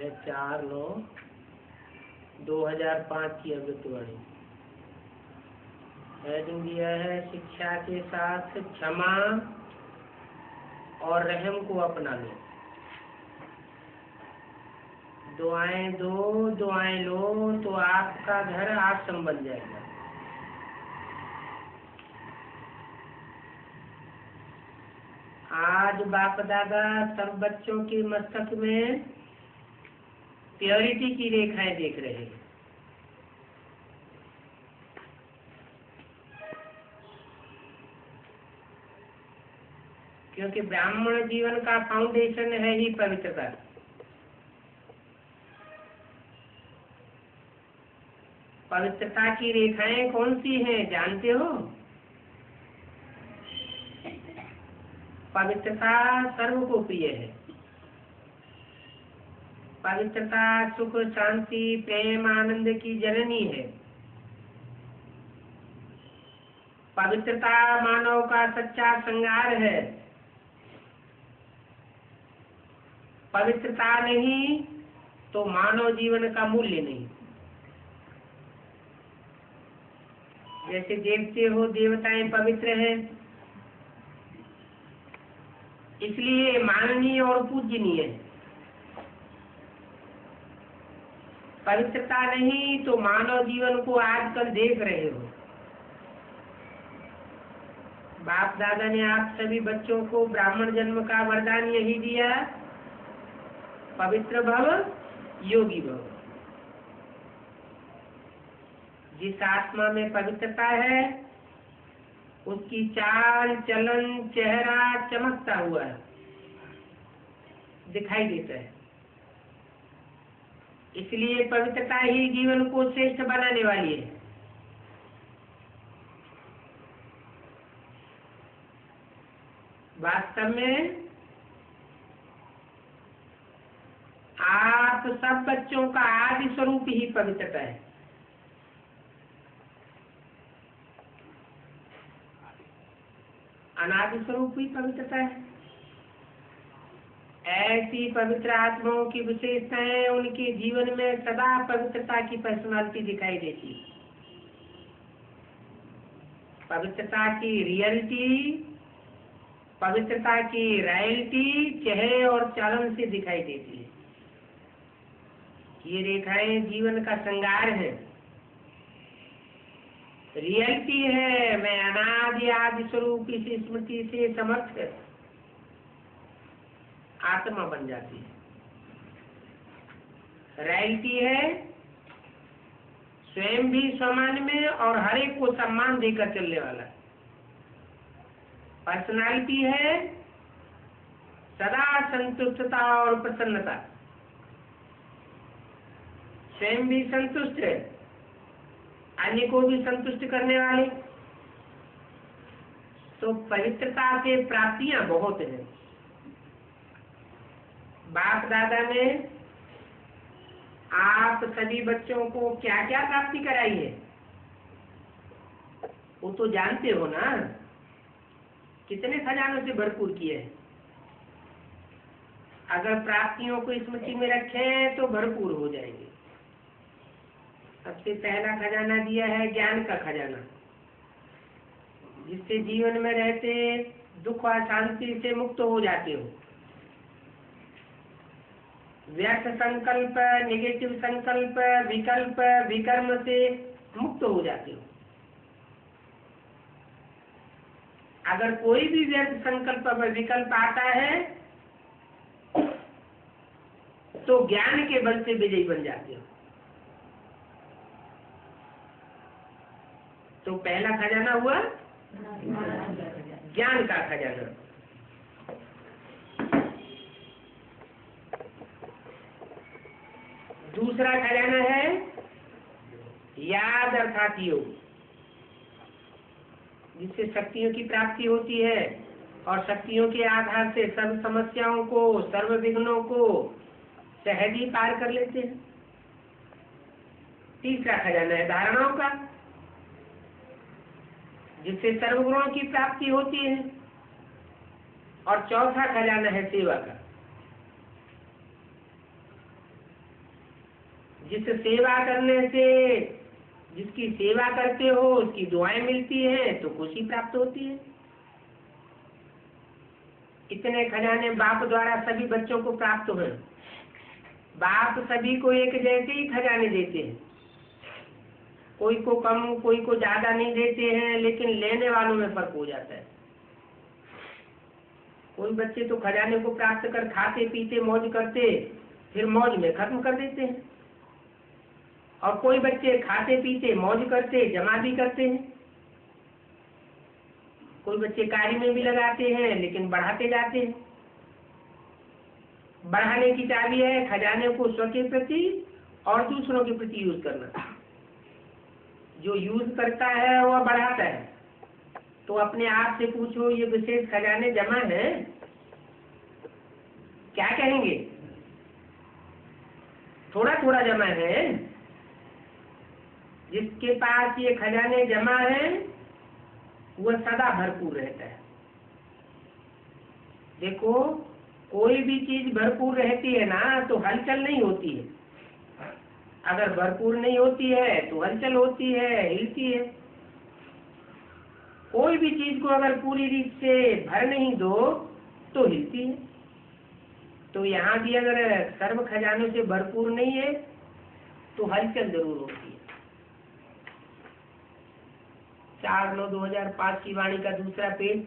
है 4/9/2005 की अमृतवाणी। हेडिंग दिया है शिक्षा के साथ क्षमा और रहम को अपना लो। दुआएं दो, दुआएं लो तो आपका घर आश्रम बन जाएगा। आज बाप दादा सब बच्चों के मस्तक में प्योरिटी की रेखाएं देख रहे हैं। क्योंकि ब्राह्मण जीवन का फाउंडेशन है ही पवित्रता। पवित्रता की रेखाएं कौन सी हैं जानते हो? पवित्रता सर्व को प्रिय है। पवित्रता सुख शांति प्रेम आनंद की जननी है। पवित्रता मानव का सच्चा श्रृंगार है। पवित्रता नहीं तो मानव जीवन का मूल्य नहीं। जैसे देखते हो देवताएं पवित्र हैं, इसलिए माननीय और पूजनीय है। पवित्रता नहीं तो मानव जीवन को आजकल देख रहे हो। बाप दादा ने आप सभी बच्चों को ब्राह्मण जन्म का वरदान यही दिया, पवित्र भव योगी भव। जिस आत्मा में पवित्रता है उसकी चाल चलन चेहरा चमकता हुआ दिखाई देता है। इसलिए पवित्रता ही जीवन को श्रेष्ठ बनाने वाली है। वास्तव में आप सब बच्चों का आदि स्वरूप ही पवित्रता है। अनादि स्वरूप ही पवित्रता है। ऐसी पवित्र आत्माओं की विशेषताएं उनके जीवन में सदा पवित्रता की पर्सनालिटी दिखाई देती है। पवित्रता की रियलिटी, पवित्रता की रॉयल्टी चेहरे और चालन से दिखाई देती है। ये रेखाएं जीवन का श्रृंगार है, रियलिटी है। मैं अनादि आदि स्वरूप इस स्मृति से समर्थ आत्मा बन जाती है। रॉयल्टी है स्वयं भी सम्मान में और हर एक को सम्मान देकर चलने वाला। पर्सनालिटी है सदा संतुष्टता और प्रसन्नता, स्वयं भी संतुष्ट है, अन्य को भी संतुष्ट करने वाले। तो पवित्रता से प्राप्तियां बहुत हैं। बाप दादा ने आप सभी बच्चों को क्या क्या प्राप्ति कराई है वो तो जानते हो ना। कितने खजानों से भरपूर किए हैं। अगर प्राप्तियों को स्मृति में रखें तो भरपूर हो जाएंगे। सबसे पहला खजाना दिया है ज्ञान का खजाना, जिससे जीवन में रहते दुख और शांति से मुक्त हो जाते हो। व्यर्थ संकल्प, नेगेटिव संकल्प, विकल्प, विकर्म से मुक्त हो जाते हो। अगर कोई भी व्यर्थ संकल्प व विकल्प आता है तो ज्ञान के बल से विजयी बन जाते हो। तो पहला खजाना हुआ ज्ञान का खजाना। दूसरा खजाना है याद अर्थात योग, जिससे शक्तियों की प्राप्ति होती है और शक्तियों के आधार से सर्व समस्याओं को, सर्व विघ्नों को सहज ही पार कर लेते हैं। तीसरा खजाना है धारणाओं का, जिससे सर्वगुणों की प्राप्ति होती है। और चौथा खजाना है सेवा का, जिस सेवा करने से, जिसकी सेवा करते हो उसकी दुआएं मिलती हैं तो खुशी प्राप्त होती है। इतने खजाने बाप द्वारा सभी बच्चों को प्राप्त हुए। बाप सभी को एक जैसे ही खजाने देते हैं, कोई को कम कोई को ज्यादा नहीं देते हैं, लेकिन लेने वालों में फर्क हो जाता है। कोई बच्चे तो खजाने को प्राप्त कर खाते पीते मौज करते फिर मौज में खत्म कर देते हैं, और कोई बच्चे खाते पीते मौज करते जमा भी करते हैं। कोई बच्चे कार्य में भी लगाते हैं लेकिन बढ़ाते जाते हैं। बढ़ाने की चाबी है खजाने को स्व के प्रति और दूसरों के प्रति यूज करना। जो यूज करता है वह बढ़ाता है। तो अपने आप से पूछो, ये विशेष खजाने जमा है? क्या कहेंगे? थोड़ा थोड़ा जमा है। जिसके पास ये खजाने जमा है वह सदा भरपूर रहता है। देखो, कोई भी चीज भरपूर रहती है ना तो हलचल नहीं होती है। अगर भरपूर नहीं होती है तो हलचल होती है, हिलती है। कोई भी चीज को अगर पूरी रीत से भर नहीं दो तो हिलती है। तो यहाँ भी अगर सर्व खजानों से भरपूर नहीं है तो हलचल जरूर होती है। 4/9/2005 की वाणी का दूसरा पेज।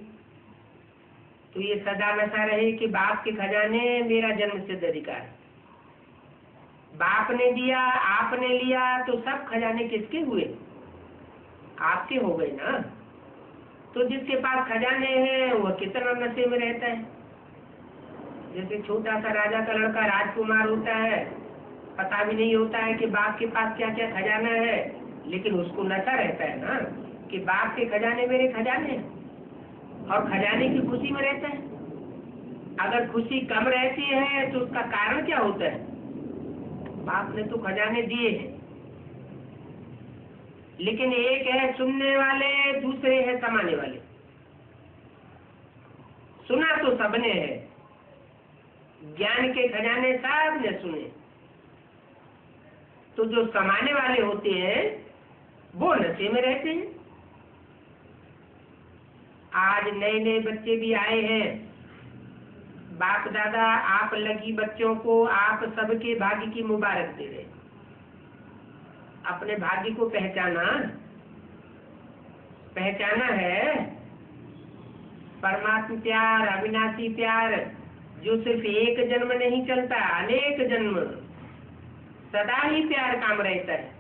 तो ये सदा नशा रहे कि बाप के खजाने मेरा जन्म सिद्ध अधिकार है। बाप ने दिया, आपने लिया, तो सब खजाने किसके हुए? आपके हो गए ना। तो जिसके पास खजाने हैं वह कितना नशे में रहता है। जैसे छोटा सा राजा का लड़का राजकुमार होता है, पता भी नहीं होता है कि बाप के पास क्या क्या खजाना है, लेकिन उसको नशा रहता है ना कि बाप के खजाने मेरे खजाने हैं, और खजाने की खुशी में रहता है। अगर खुशी कम रहती है तो उसका कारण क्या होता है? बाप ने तो खजाने दिए हैं, लेकिन एक है सुनने वाले, दूसरे है समाने वाले। सुना तो सबने है, ज्ञान के खजाने सबने सुने, तो जो समाने वाले होते हैं वो नशे में रहते हैं। आज नए नए बच्चे भी आए हैं। बाप दादा आप लगी बच्चों को आप सबके भाग्य की मुबारक दे रहे। अपने भाग्य को पहचाना है। परमात्मा प्यार, अविनाशी प्यार, जो सिर्फ एक जन्म नहीं चलता, अनेक जन्म सदा ही प्यार काम रहता है।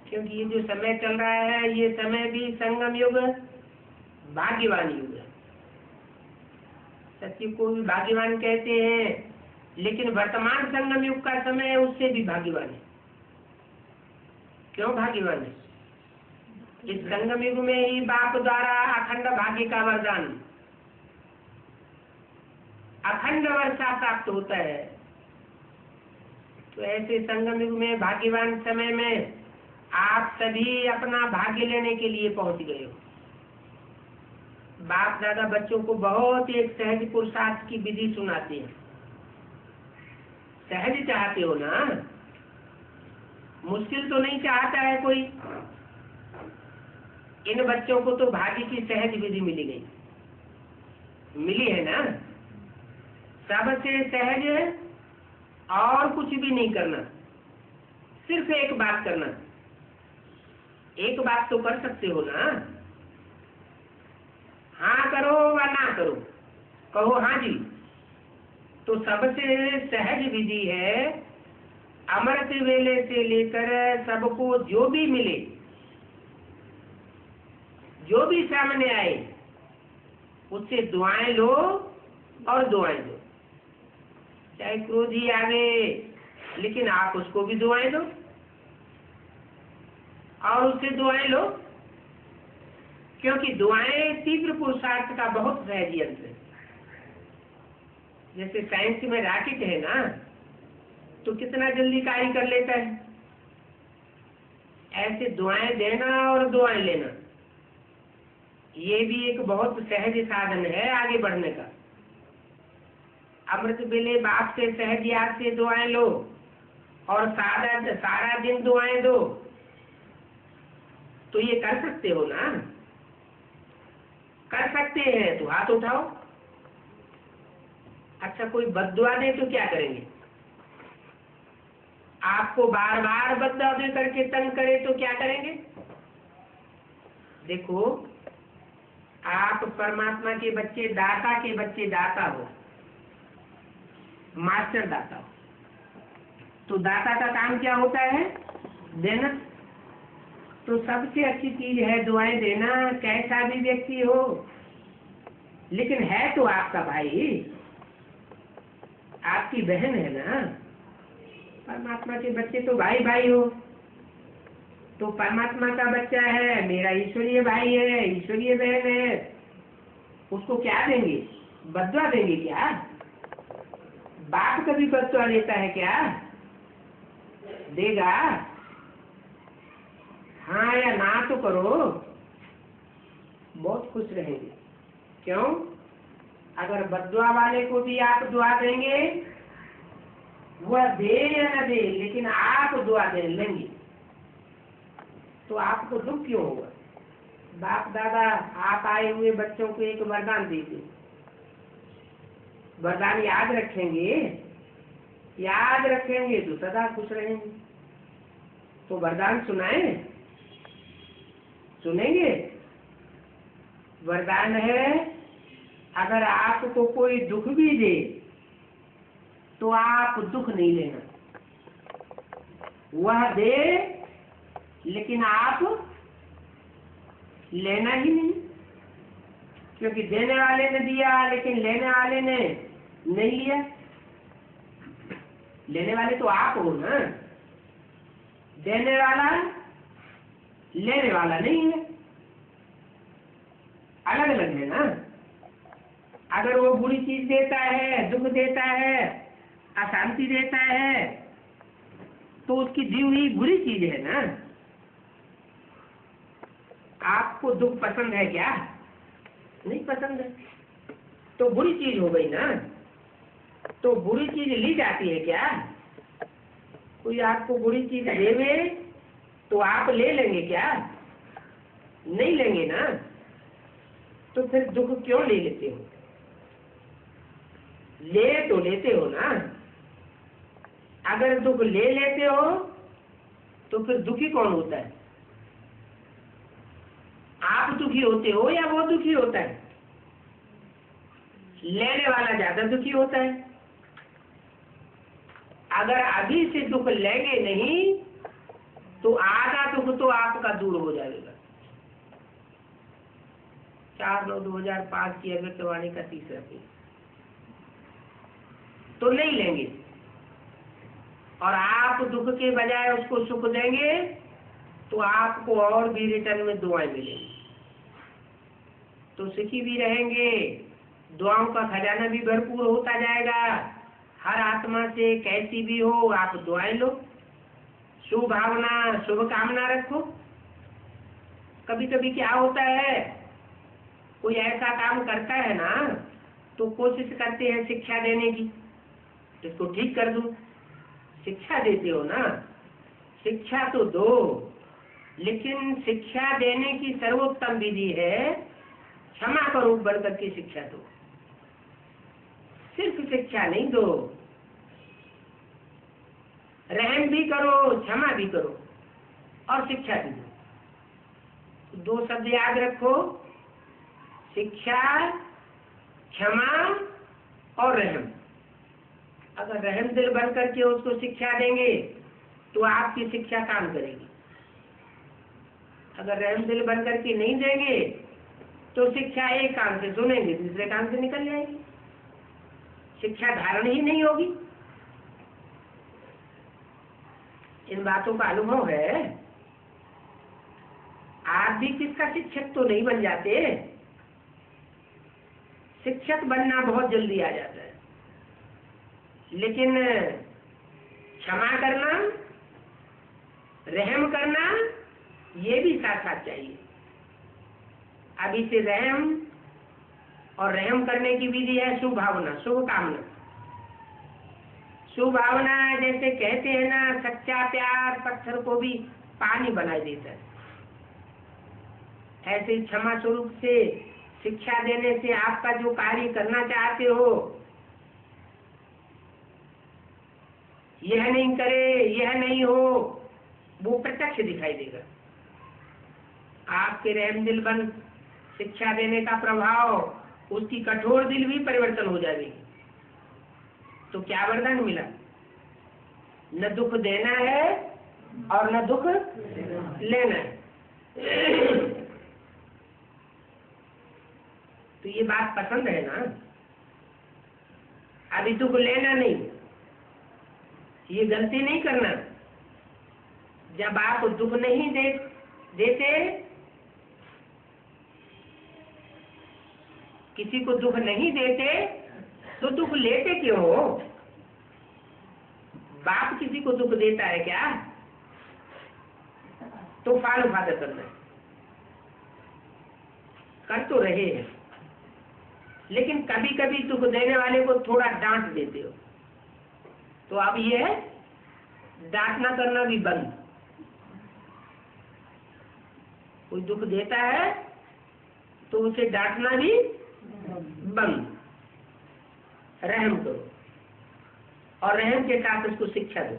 क्योंकि ये जो समय चल रहा है ये समय भी संगम युग, भाग्यवान युग है। सत्य को भी भाग्यवान कहते हैं, लेकिन वर्तमान संगम युग का समय उससे भी भाग्यवान है। क्यों भाग्यवान है? इस संगम युग में ही बाप द्वारा अखंड भाग्य का वरदान, अखंड वर्षा प्राप्त होता है। तो ऐसे संगम युग में भाग्यवान समय में आप सभी अपना भाग्य लेने के लिए पहुंच गए हो। बाप दादा बच्चों को बहुत एक सहज पुरुषार्थ की विधि सुनाते हैं। सहज चाहते हो ना, मुश्किल तो नहीं चाहता है कोई। इन बच्चों को तो भाग्य की सहज विधि मिली गई, मिली है ना। सबसे सहज और कुछ भी नहीं करना, सिर्फ एक बात करना। एक बात तो कर सकते हो ना, हाँ करो व ना करो, कहो हाँ जी। तो सबसे सहज विधि है अमृत वेले से लेकर सबको जो भी मिले, जो भी सामने आए, उससे दुआएं लो और दुआएं दो। चाहे क्रोधी आवे, लेकिन आप उसको भी दुआएं दो और उससे दुआएं लो। क्योंकि दुआएं तीव्र पुरुषार्थ का बहुत सहज यंत्र है। जैसे साइंस में रॉकेट है ना, तो कितना जल्दी कार्य कर लेता है। ऐसे दुआएं देना और दुआएं लेना, ये भी एक बहुत सहज साधन है आगे बढ़ने का। अमृत बेले बाप से सहज याद से दुआएं लो, और सारा दिन दुआएं दो, तो ये कर सकते हो ना? कर सकते हैं तो हाथ उठाओ। अच्छा, कोई बद्दुआ दे तो क्या करेंगे? आपको बार बार बद्दुआ दे करके तंग करे तो क्या करेंगे? देखो, आप परमात्मा के बच्चे, दाता के बच्चे, दाता हो, मास्टर दाता हो, तो दाता का काम क्या होता है? देना। तो सबसे अच्छी चीज है दुआएं देना, कैसा भी व्यक्ति हो, लेकिन है तो आपका भाई, आपकी बहन है ना। परमात्मा के बच्चे तो भाई भाई हो, तो परमात्मा का बच्चा है, मेरा ईश्वरीय भाई है, ईश्वरीय बहन है, उसको क्या देंगे? बद्दुआ देंगे क्या? बाप कभी बद्दुआ देता है क्या? देगा? हाँ या ना तो करो, बहुत खुश रहेंगे। क्यों? अगर बद्दुआ वाले को भी आप दुआ देंगे, वह दे या न दे, लेकिन आप दुआ दे लेंगे, तो आपको दुख क्यों होगा? बाप दादा आप आए हुए बच्चों को एक वरदान देते, वरदान याद रखेंगे, याद रखेंगे तो सदा खुश रहेंगे। तो वरदान सुनाए, सुनेंगे? वरदान है, अगर आपको कोई दुख भी दे तो आप दुख नहीं लेना, वह दे लेकिन आप लेना ही नहीं, क्योंकि देने वाले ने दिया लेकिन लेने वाले ने नहीं लिया। लेने वाले तो आप हो ना, देने वाला लेने वाला नहीं है, अलग अलग है ना। अगर वो बुरी चीज देता है, दुख देता है, अशांति देता है, तो उसकी दी हुई बुरी चीज है ना। आपको दुख पसंद है क्या? नहीं पसंद है, तो बुरी चीज हो गई ना। तो बुरी चीज ली जाती है क्या? कोई आपको बुरी चीज देवे तो आप ले लेंगे क्या? नहीं लेंगे ना। तो फिर दुख क्यों ले लेते हो? ले तो लेते हो ना। अगर दुख ले लेते हो तो फिर दुखी कौन होता है? आप दुखी होते हो या वो दुखी होता है? लेने वाला ज्यादा दुखी होता है। अगर अभी से दुख लेंगे नहीं तो आधा दुख तो आपका दूर हो जाएगा। 4/9/2005 की अव्यक्तवाणी का तीसरा पेज। तो नहीं लेंगे और आप दुख के बजाय उसको सुख देंगे तो आपको और भी रिटर्न में दुआएं मिलेंगी, तो सुखी भी रहेंगे, दुआओं का खजाना भी भरपूर होता जाएगा। हर आत्मा से कैसी भी हो आप दुआएं लो, शुभ भावना, शुभ कामना रखो। कभी कभी क्या होता है, कोई ऐसा काम करता है ना तो कोशिश करते हैं शिक्षा देने की, इसको ठीक कर दूं। शिक्षा देते हो ना, शिक्षा तो दो, लेकिन शिक्षा देने की सर्वोत्तम विधि है क्षमा का रूप बनकर के शिक्षा दो। सिर्फ शिक्षा नहीं दो, रहम भी करो, क्षमा भी करो और शिक्षा भी दो। दो शब्द याद रखो, शिक्षा, क्षमा और रहम। अगर रहम दिल बन करके उसको शिक्षा देंगे तो आपकी शिक्षा काम करेगी। अगर रहम दिल बन करके नहीं देंगे तो शिक्षा एक कान से सुनेंगे, दूसरे कान से निकल जाएगी, शिक्षा धारण ही नहीं होगी। इन बातों का अनुभव है। आप भी किसका शिक्षक तो नहीं बन जाते, शिक्षक बनना बहुत जल्दी आ जाता है, लेकिन क्षमा करना, रहम करना, ये भी साथ साथ चाहिए। अभी से रहम और रहम करने की विधि है शुभ भावना, शुभ कामना। सुभावना जैसे कहते हैं ना, सच्चा प्यार पत्थर को भी पानी बना देता है। ऐसे क्षमा स्वरूप से शिक्षा देने से आपका जो कार्य करना चाहते हो, यह नहीं करे, यह नहीं हो, वो प्रत्यक्ष दिखाई देगा। आपके रहम दिल बन शिक्षा देने का प्रभाव, उसकी कठोर दिल भी परिवर्तन हो जाएगी। तो क्या वरदान मिला? न दुख देना है और न दुख लेना है। तो ये बात पसंद है ना? अभी दुख लेना नहीं, ये गलती नहीं करना। जब आप दुख नहीं देते, किसी को दुख नहीं देते, तो दुख लेते क्यों हो? बाप किसी को दुख देता है क्या? तो फाल फादर करना है, कर तो रहे हैं, लेकिन कभी कभी दुख देने वाले को थोड़ा डांट देते हो, तो अब ये है डांटना करना भी बंद। कोई दुख देता है तो उसे डांटना भी बंद। रहम करो और रहम के साथ उसको शिक्षा दो।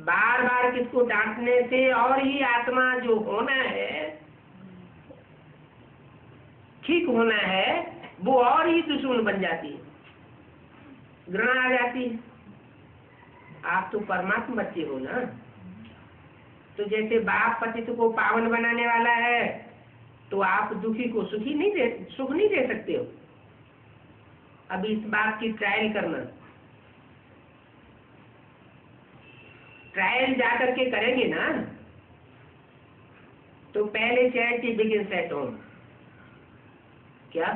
बार बार किसको डांटने से और ही आत्मा जो होना है, ठीक होना है, वो और ही दुश्मन बन जाती है, घृणा आ जाती है। आप तो परमात्मा बच्चे हो ना। तो जैसे बाप पतित को पावन बनाने वाला है, तो आप दुखी को सुख नहीं दे सकते हो। अब इस बात की ट्रायल करना, ट्रायल जाकर के करेंगे ना, तो पहले चैरिटी बिगिंस एट होम। क्या?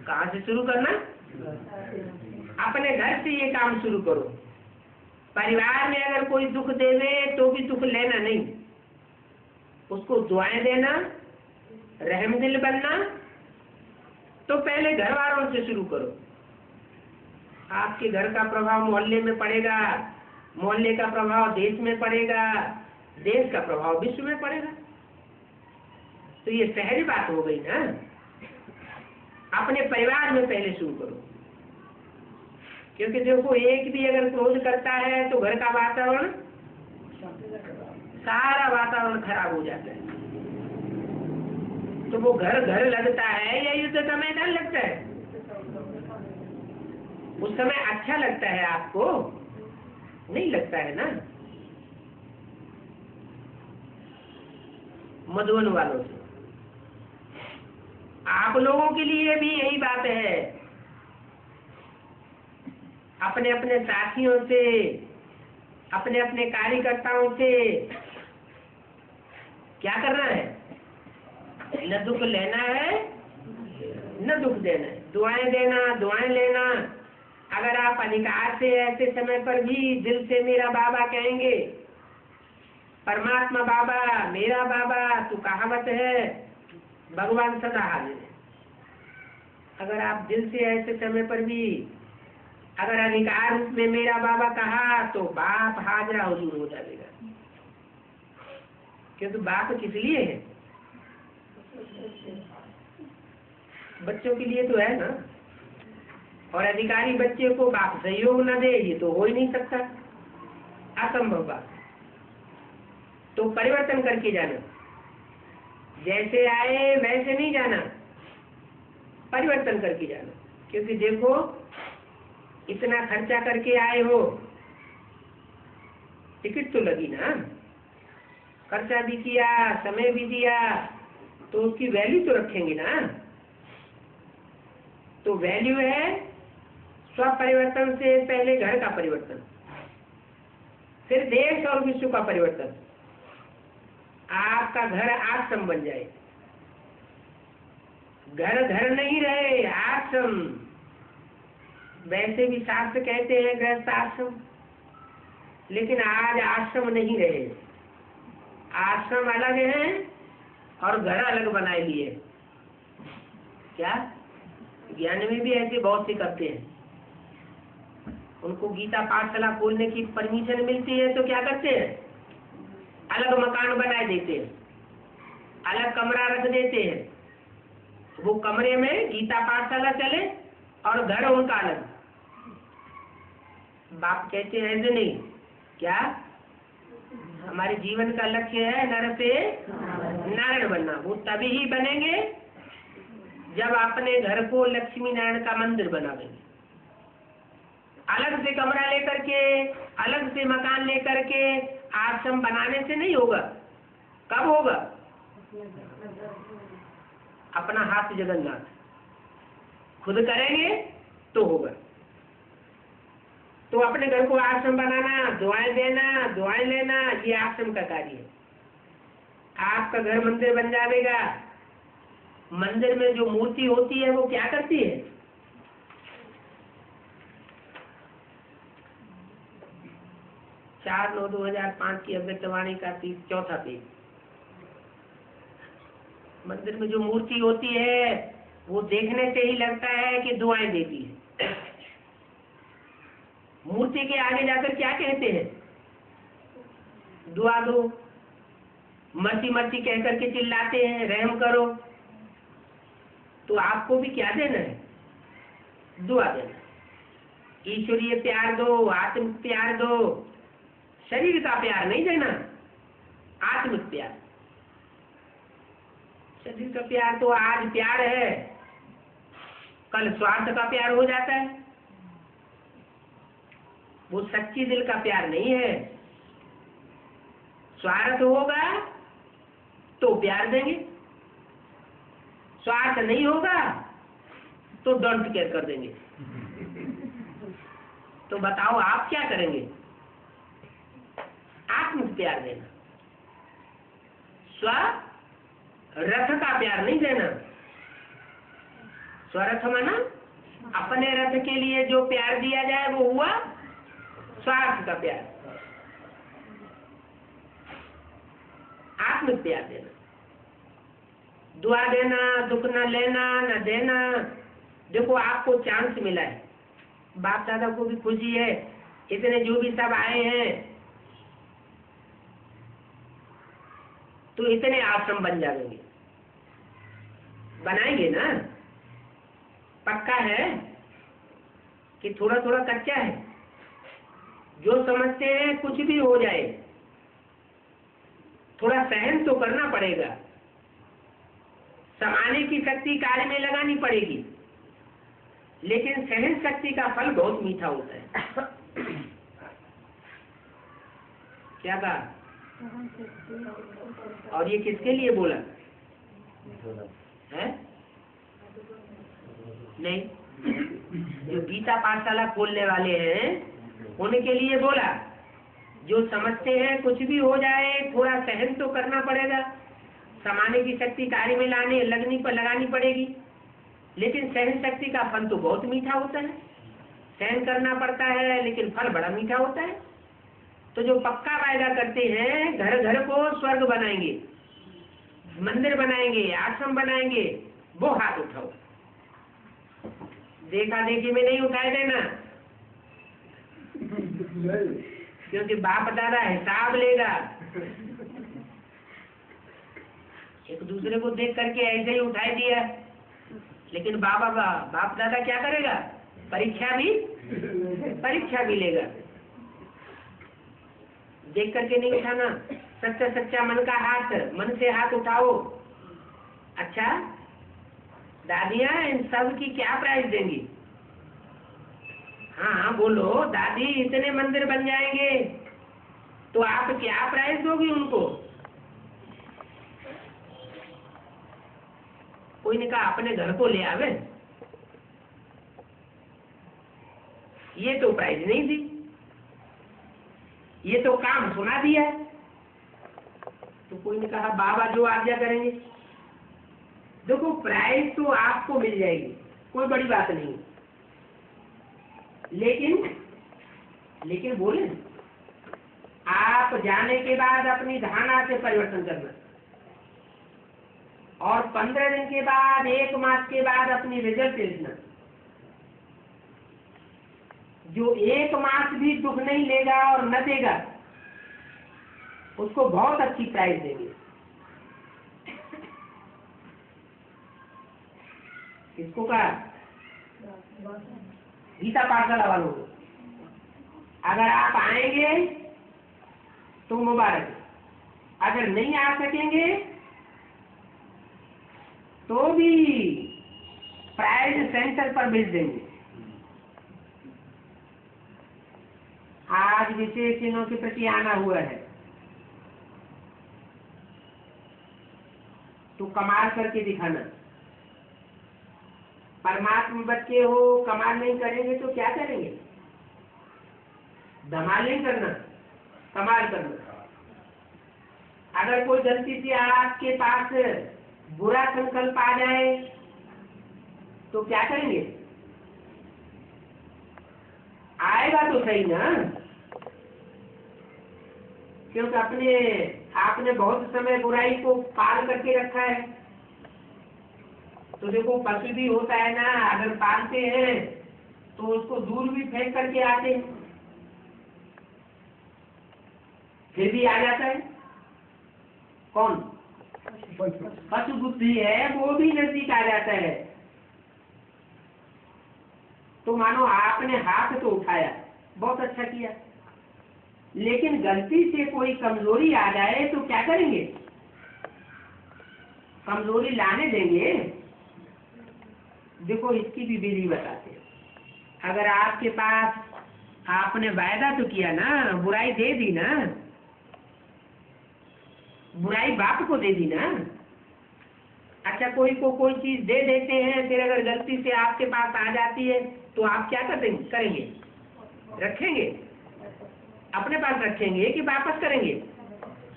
कहाँ से शुरू करना? अपने घर से ये काम शुरू करो। परिवार में अगर कोई दुख देवे तो भी दुख लेना नहीं, उसको दुआएं देना, रहमदिल बनना। तो पहले घर वालों से शुरू करो। आपके घर का प्रभाव मोहल्ले में पड़ेगा, मोहल्ले का प्रभाव देश में पड़ेगा, देश का प्रभाव विश्व में पड़ेगा। तो ये सहज बात हो गई ना। अपने परिवार में पहले शुरू करो, क्योंकि देखो एक भी अगर क्रोध करता है तो घर का वातावरण, सारा वातावरण खराब हो जाता है। तो वो घर घर लगता है या युद्ध का मैदान लगता है? उस समय अच्छा लगता है आपको? नहीं लगता है ना। मधुबन वालों से आप लोगों के लिए भी यही बात है। अपने अपने साथियों से, अपने अपने कार्यकर्ताओं से क्या करना है? न दुख लेना है न दुख देना है। दुआएं देना, दुआएं लेना। अगर आप अधिकार से ऐसे समय पर भी दिल से मेरा बाबा कहेंगे, परमात्मा बाबा, मेरा बाबा, तो कहावत है भगवान सदा हाजिर है। अगर आप दिल से ऐसे समय पर भी अगर अधिकार में मेरा बाबा कहा, तो बाप हाजरा हुजूर हो जाएगा। क्योंकि बाप किस लिए है? बच्चों के लिए तो है ना। और अधिकारी बच्चे को बाप सहयोग न दे, ये तो हो ही नहीं सकता, असंभव बात। तो परिवर्तन करके जाना, जैसे आए वैसे नहीं जाना, परिवर्तन करके जाना। क्योंकि देखो इतना खर्चा करके आए हो, टिकट तो लगी ना, खर्चा भी किया, समय भी दिया, तो उसकी वैल्यू तो रखेंगे ना। तो वैल्यू है स्व परिवर्तन से पहले घर का परिवर्तन, फिर देश और विश्व का परिवर्तन। आपका घर आश्रम बन जाए। घर घर नहीं रहे, आश्रम। वैसे भी शास्त्र कहते हैं गृहस्थ आश्रम, लेकिन आज आश्रम नहीं रहे। आश्रम अलग है और घर अलग बनाए लिए। क्या? ज्ञान में भी ऐसे बहुत से करते हैं। उनको गीता पाठशाला खोलने की परमिशन मिलती है तो क्या करते हैं, अलग मकान बना देते हैं, अलग कमरा रख देते हैं, वो कमरे में गीता पाठशाला चले और घर उनका अलग। बाप कहते हैं ऐसे नहीं, क्या हमारे जीवन का लक्ष्य है नर से नारायण बनना। वो तभी ही बनेंगे जब अपने घर को लक्ष्मी नारायण का मंदिर बनावेंगे। अलग से कमरा लेकर के, अलग से मकान लेकर के आश्रम बनाने से नहीं होगा। कब होगा? अपना हाथ जगन्नाथ खुद करेंगे तो होगा। तो अपने घर को आश्रम बनाना, दुआएं देना, दुआएं लेना, ये आश्रम का कार्य है। आपका घर मंदिर बन जाएगा। मंदिर में जो मूर्ति होती है वो क्या करती है? 4/9/2005 की अव्यक्तवाणी का 4था पेज। मंदिर में जो मूर्ति होती है वो देखने से ही लगता है कि दुआएं देती है। मूर्ति के आगे जाकर क्या कहते हैं? दुआ दो, मर्सी मर्सी कहकर के चिल्लाते हैं, रहम करो। तो आपको भी क्या देना है? दुआ देना। ईश्वरीय प्यार दो, आत्मिक प्यार दो, शरीर का प्यार नहीं देना, आत्मिक प्यार। शरीर का प्यार तो आज प्यार है, कल स्वार्थ का प्यार हो जाता है। वो सच्ची दिल का प्यार नहीं है। स्वार्थ होगा तो प्यार देंगे, स्वार्थ नहीं होगा तो डोंट केयर कर देंगे। तो बताओ आप क्या करेंगे? आत्मिक प्यार देना, स्वरथ का प्यार नहीं देना। स्वरथ माना अपने रथ के लिए जो प्यार दिया जाए वो हुआ स्वार्थ का प्यार। आत्मिक प्यार देना, दुआ देना, दुख न लेना न देना। देखो आपको चांस मिला है, बाप दादा को भी खुशी है, इतने जो भी सब आए हैं, तो इतने आश्रम बन जाएंगे। बनाएंगे ना? पक्का है कि थोड़ा थोड़ा कच्चा है? जो समझते हैं कुछ भी हो जाए, थोड़ा सहन तो करना पड़ेगा, समाने की शक्ति कार्य में लगानी पड़ेगी, लेकिन सहन शक्ति का फल बहुत मीठा होता है। क्या कहा? और ये किसके लिए बोला है? नहीं, जो गीता पाठशाला खोलने वाले हैं उनके लिए बोला। जो समझते हैं कुछ भी हो जाए थोड़ा सहन तो करना पड़ेगा, समाने की शक्ति कार्य में लगानी पड़ेगी, लेकिन सहन शक्ति का फल तो बहुत मीठा होता है। सहन करना पड़ता है लेकिन फल बड़ा मीठा होता है। तो जो पक्का वायदा करते हैं घर घर को स्वर्ग बनाएंगे, मंदिर बनाएंगे, आश्रम बनाएंगे, वो हाथ उठाओ। देखा देखी में नहीं उठाए देना, क्योंकि बाप दादा हिसाब लेगा। एक दूसरे को देख करके ऐसे ही उठाई दिया, लेकिन बाप दादा क्या करेगा? परीक्षा भी लेगा। देख करके नहीं उठाना, सच्चा मन का हाथ, मन से हाथ उठाओ। अच्छा दादियाँ इन सब की क्या प्राइस देंगी? हाँ बोलो दादी, इतने मंदिर बन जाएंगे तो आप क्या प्राइस दोगी उनको? कोई ने कहा अपने घर को ले आवे, ये तो प्राइस नहीं दी, ये तो काम सुना दिया। तो कोई ने कहा बाबा जो आज्ञा करेंगे। देखो प्राइस तो आपको मिल जाएगी, कोई बड़ी बात नहीं, लेकिन बोले आप जाने के बाद अपनी धारणा से परिवर्तन करना, और 15 दिन के बाद, 1 मास के बाद अपनी रिजल्ट लिखना। जो 1 मास भी दुख नहीं लेगा और न देगा, उसको बहुत अच्छी प्राइस देंगे। किसको कहा? गीता पाठशाला वालों को। अगर आप आएंगे तो मुबारक, अगर नहीं आ सकेंगे तो भी प्राइज सेंटर पर भेज देंगे। आज विशेष दिनों के प्रति आना हुआ है तो कमाल करके दिखाना। परमात्मा बच्चे हो, कमाल नहीं करेंगे तो क्या करेंगे? धमाल नहीं करना, कमाल करना। अगर कोई गलती से आपके पास बुरा संकल्प आ जाए तो क्या करेंगे? आएगा तो सही ना, क्योंकि आपने बहुत समय बुराई को पाल करके रखा है। तो देखो पशु भी होता है ना, अगर पालते हैं तो उसको दूर भी फेंक करके आते हैं, फिर भी आ जाता है। कौन? पशु बुद्धि है, वो भी नजदीक आ जाता है। तो मानो आपने हाथ तो उठाया, बहुत अच्छा किया, लेकिन गलती से कोई कमजोरी आ जाए तो क्या करेंगे? कमजोरी लाने देंगे? देखो इसकी भी विधि बताते हैं। अगर आपके पास आपने वायदा तो किया ना, बुराई दे दी ना, बुराई बाप को दे दी ना। अच्छा, कोई को कोई चीज दे देते हैं, फिर अगर गलती से आपके पास आ जाती है तो आप क्या करेंगे? रखेंगे? अपने पास रखेंगे कि वापस करेंगे?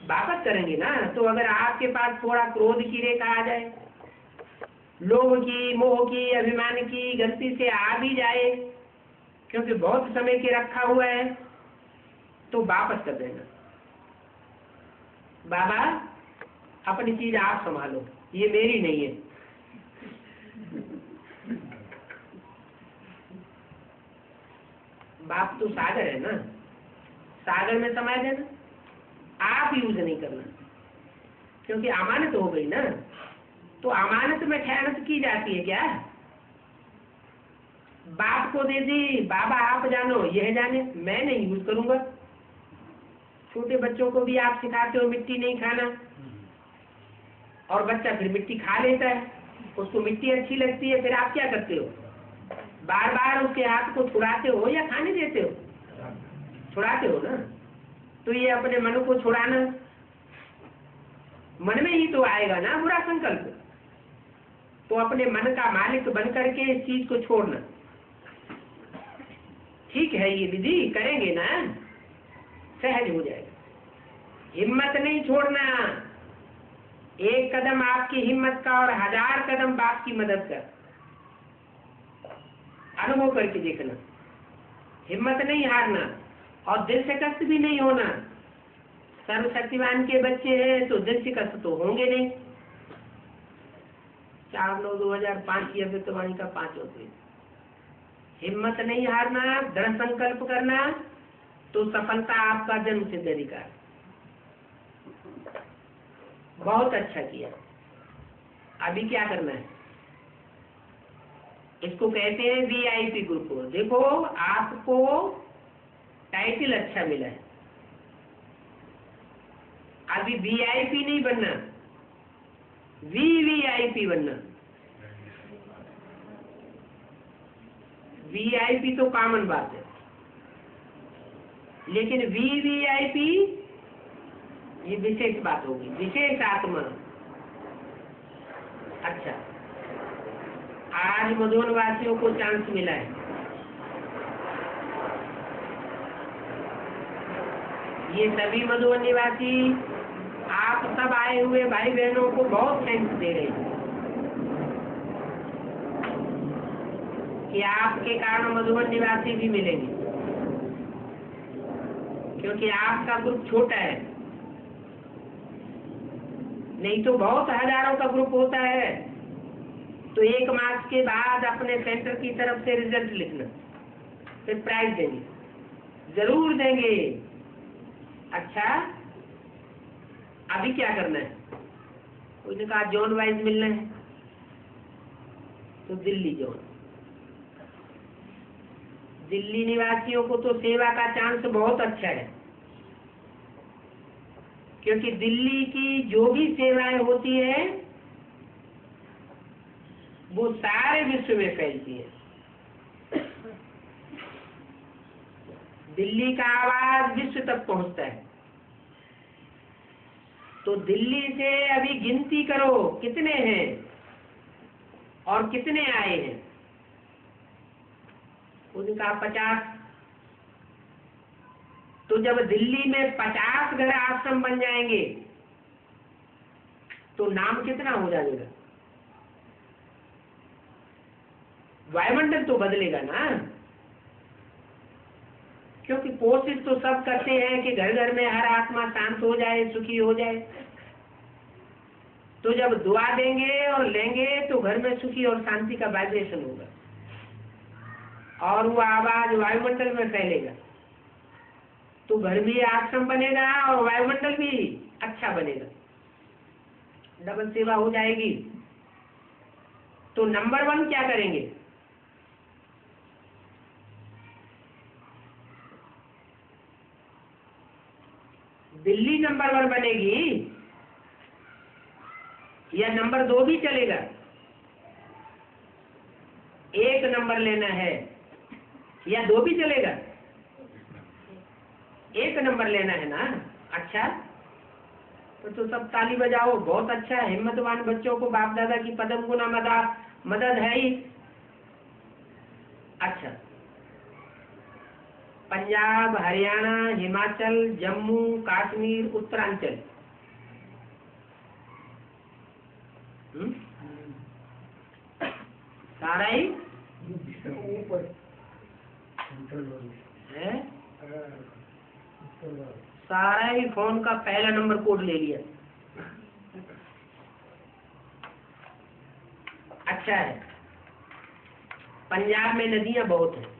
वापस करेंगे ना। तो अगर आपके पास थोड़ा क्रोध की रेखा आ जाए, लोभ की, मोह की, अभिमान की गलती से आ भी जाए, क्योंकि बहुत समय के रखा हुआ है, तो वापस कर देना। बाबा अपनी चीज आप संभालो, ये मेरी नहीं है। बाप तो सागर है ना, सागर में समा देना, आप यूज नहीं करना, क्योंकि अमानत हो गई ना। तो अमानत में खयानत की जाती है क्या? बाप को दे दी, बाबा आप जानो, यह जाने, मैं नहीं यूज करूंगा। छोटे बच्चों को भी आप सिखाते हो मिट्टी नहीं खाना, और बच्चा फिर मिट्टी खा लेता है, उसको मिट्टी अच्छी लगती है, फिर आप क्या करते हो? बार बार उसके हाथ को छुड़ाते हो या खाने देते हो? छुड़ाते हो ना। तो ये अपने मन को छुड़ाना, मन में ही तो आएगा ना बुरा संकल्प। तो अपने मन का मालिक बन करके इस चीज को छोड़ना। ठीक है, ये विधि करेंगे ना, सहज हो जाएगा। हिम्मत नहीं छोड़ना, एक कदम आपकी हिम्मत का और 1000 कदम बाप की मदद का। अनुभव करके देखना, हिम्मत नहीं हारना और दिल से कष्ट भी नहीं होना। सर्वशक्तिमान के बच्चे हैं तो दिल से कष्ट तो होंगे नहीं। 4/9/2005 की अमृतवाणी का 5 होते। हिम्मत नहीं हारना, दृढ़ संकल्प करना, तो सफलता आपका जन्म सिद्ध अधिकार। बहुत अच्छा किया। अभी क्या करना है? इसको कहते हैं वीआईपी ग्रुप। देखो आपको टाइटल अच्छा मिला है, अभी वीआईपी नहीं बनना, वीवीआईपी बनना। वीआईपी तो कॉमन बात है, लेकिन वीवीआईपी ये विशेष बात होगी, विशेष आत्मा। अच्छा, आज मधुबन वासियों को चांस मिला है। ये सभी मधुबन निवासी, आप सब आए हुए भाई बहनों को बहुत थैंक्स दे रहे हैं कि आपके कारण मधुबन निवासी भी मिलेंगे, क्योंकि आपका ग्रुप छोटा है। नहीं तो बहुत हजारों का ग्रुप होता है, तो 1 मास के बाद अपने सेंटर की तरफ से रिजल्ट लिखना। फिर प्राइज देंगे, जरूर देंगे। अच्छा, अभी क्या करना है? उसने कहा जोन वाइज मिलना है, तो दिल्ली जोन। दिल्ली निवासियों को तो सेवा का चांस बहुत अच्छा है, क्योंकि दिल्ली की जो भी सेवाएं होती है वो सारे विश्व में फैलती है। दिल्ली का आवाज विश्व तक पहुंचता है। तो दिल्ली से अभी गिनती करो कितने हैं और कितने आए हैं। उनका 50। तो जब दिल्ली में 50 घर आश्रम बन जाएंगे तो नाम कितना हो जाएगा? वायुमंडल तो बदलेगा ना, क्योंकि कोशिश तो सब करते हैं कि घर घर में हर आत्मा शांत हो जाए, सुखी हो जाए। तो जब दुआ देंगे और लेंगे तो घर में सुखी और शांति का वाइब्रेशन होगा और वो आवाज वायुमंडल में फैलेगा, तो घर भी आश्रम बनेगा और वायुमंडल भी अच्छा बनेगा, डबल सेवा हो जाएगी। तो नंबर 1 क्या करेंगे? दिल्ली नंबर 1 बनेगी या नंबर 2 भी चलेगा? 1 नंबर लेना है या 2 भी चलेगा? 1 नंबर लेना है ना। अच्छा, तो सब ताली बजाओ, बहुत अच्छा है। हिम्मतवान बच्चों को बाप दादा की पदम गुना मदद है ही। अच्छा, पंजाब, हरियाणा, हिमाचल, जम्मू कश्मीर, उत्तरांचल, सारा ही है। सारा ही फोन का पहला नंबर कोड ले लिया। अच्छा है, पंजाब में नदियां बहुत हैं,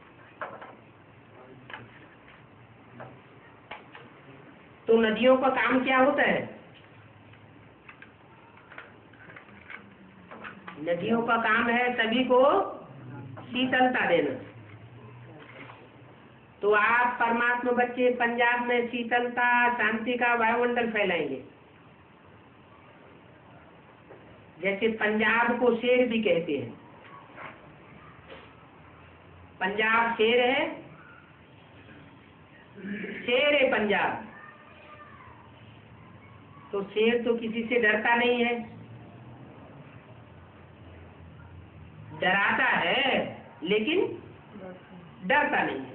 तो नदियों का काम क्या होता है? नदियों का काम है सभी को शीतलता देना। तो आप परमात्मा बच्चे पंजाब में शीतलता, शांति का वायुमंडल फैलाएंगे। जैसे पंजाब को शेर भी कहते हैं। पंजाब शेर है, शेर है पंजाब। तो शेर तो किसी से डरता नहीं है, डराता है लेकिन डरता नहीं है।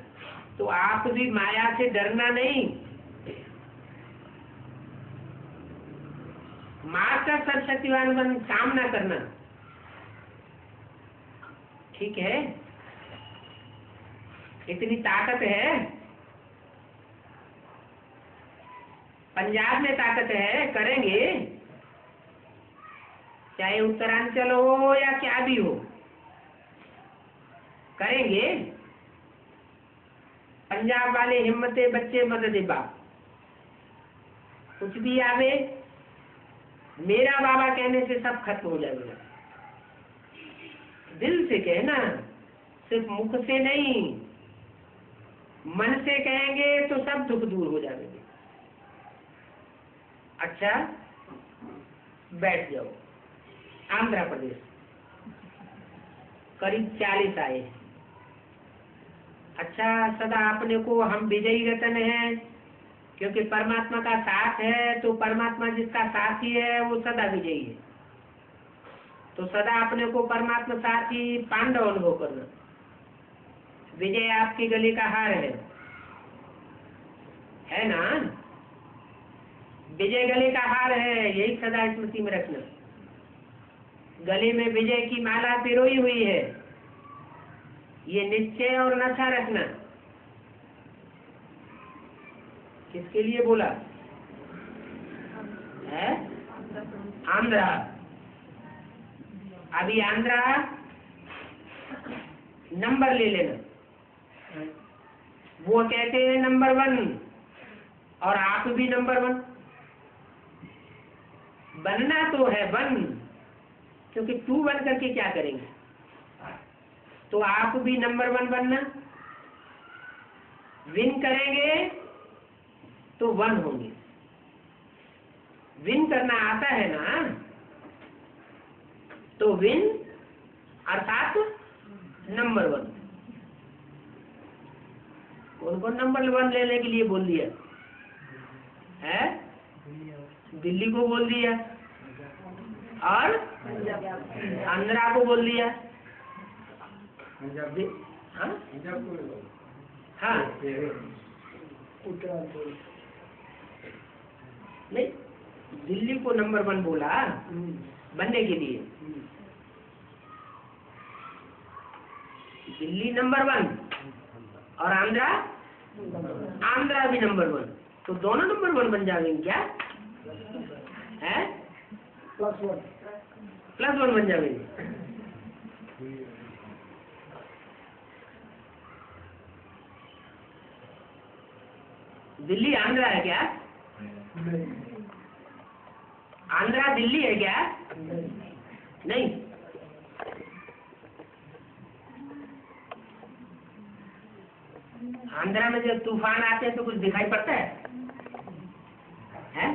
तो आप भी माया से डरना नहीं, माता सरस्वतीवान बन सामना करना। ठीक है, इतनी ताकत है पंजाब में, ताकत है, करेंगे। चाहे उत्तरांचल हो या क्या भी हो, करेंगे। पंजाब वाले हिम्मते बच्चे मदद बाप। कुछ भी आवे मेरा बाबा कहने से सब खत्म हो जाएगा। दिल से कहना, सिर्फ मुख से नहीं, मन से कहेंगे तो सब दुख दूर हो जाएंगे। अच्छा, बैठ जाओ। आंध्र प्रदेश करीब 40 आए। अच्छा, सदा अपने को हम विजयी रतन हैं, क्योंकि परमात्मा का साथ है, तो परमात्मा जिसका साथी है वो सदा विजयी है। तो सदा अपने को परमात्मा साथी पांडव अनुभव करना। विजय आपके गले का हार है ना? विजय गले का हार है, यही सदा स्मृति में रखना। गले में विजय की माला पिरोई हुई है, ये निश्चय और नशा रखना। किसके लिए बोला है? आंध्रा। अभी आंध्रा नंबर ले लेना। वो कहते हैं नंबर 1, और आप भी नंबर 1। बनना तो है 1, क्योंकि 2 बन करके क्या करेंगे? तो आप भी नंबर 1 बनना, विन करेंगे तो 1 होंगे। विन करना आता है ना, तो विन अर्थात नंबर 1। कौन कौन नंबर 1 लेने के लिए बोल दिया है? दिल्ली को बोल दिया और आंध्रा को बोल दिया। हाँ हाँ, नहीं, दिल्ली को नंबर 1 बोला बनने के लिए। दिल्ली नंबर 1 और आंध्रा भी नंबर 1, तो दोनों नंबर 1 बन जाएंगे क्या? है +1 बन जाएंगे। दिल्ली आंध्रा है क्या? आंध्रा दिल्ली है क्या? नहीं। आंध्रा में जब तूफान आते हैं तो कुछ दिखाई पड़ता है? हैं?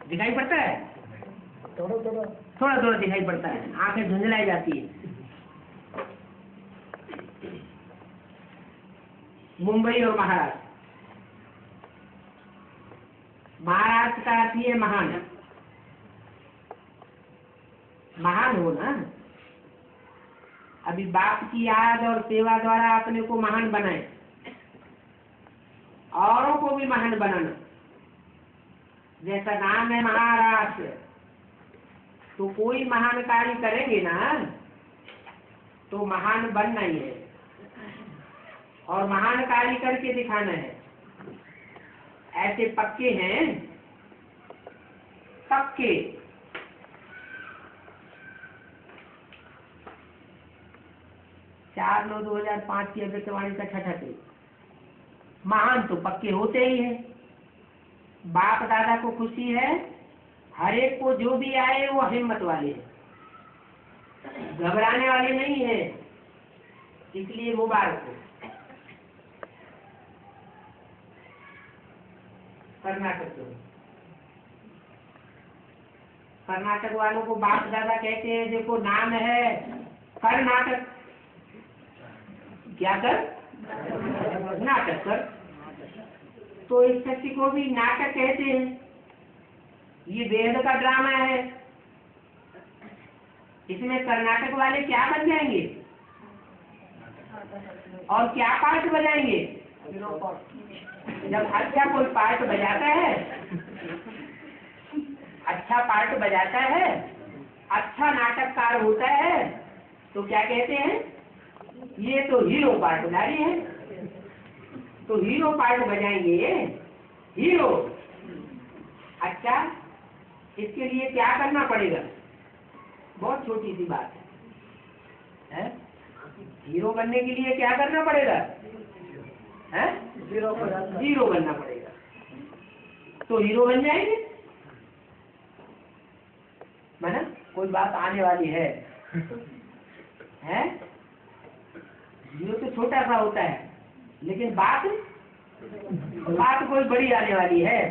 दिखाई पड़ता है? थोड़ा थोड़ा दिखाई पड़ता है, आंखें धुंधलाई जाती है। मुंबई और महाराष्ट्र। महाराष्ट्र का अर्थ है महान, महान हो ना। अभी बाप की याद और सेवा द्वारा अपने को महान बनाए, औरों को भी महान बनाना। जैसा नाम है महाराष्ट्र, तो कोई महान कार्य करेंगे ना तो महान बनना ही है, और महान कार्य करके दिखाना है। ऐसे पक्के हैं, पक्के। 4/9/2005 की अव्यक्तवाणी का 6ठा पेज। महान तो पक्के होते ही हैं। बाप दादा को खुशी है, हर एक को जो भी आए वो हिम्मत वाले हैं, घबराने वाले नहीं है, इसलिए मुबारक हो। कर्नाटक वालों को बाप दादा कहते हैं, देखो नाम है कर्नाटक, क्या कर? नाटक कर। तो इस शक्ति को भी नाटक कहते हैं। ये वेद का ड्रामा है, इसमें कर्नाटक वाले क्या बन जाएंगे और क्या पार्ट बजाएंगे? जब अच्छा कोई पार्ट बजाता है, अच्छा पार्ट बजाता है, अच्छा नाटककार होता है, तो क्या कहते हैं? ये तो हीरो पार्टधारी है। तो हीरो पार्ट बजाएंगे, हीरो। अच्छा, इसके लिए क्या करना पड़ेगा? बहुत छोटी सी बात है। हीरो बनने के लिए क्या करना पड़ेगा? है? हीरो बनना पड़ेगा। तो हीरो बन जाएंगे, माना कोई बात आने वाली है? हीरो तो छोटा सा होता है, लेकिन बात कोई बड़ी आने वाली है।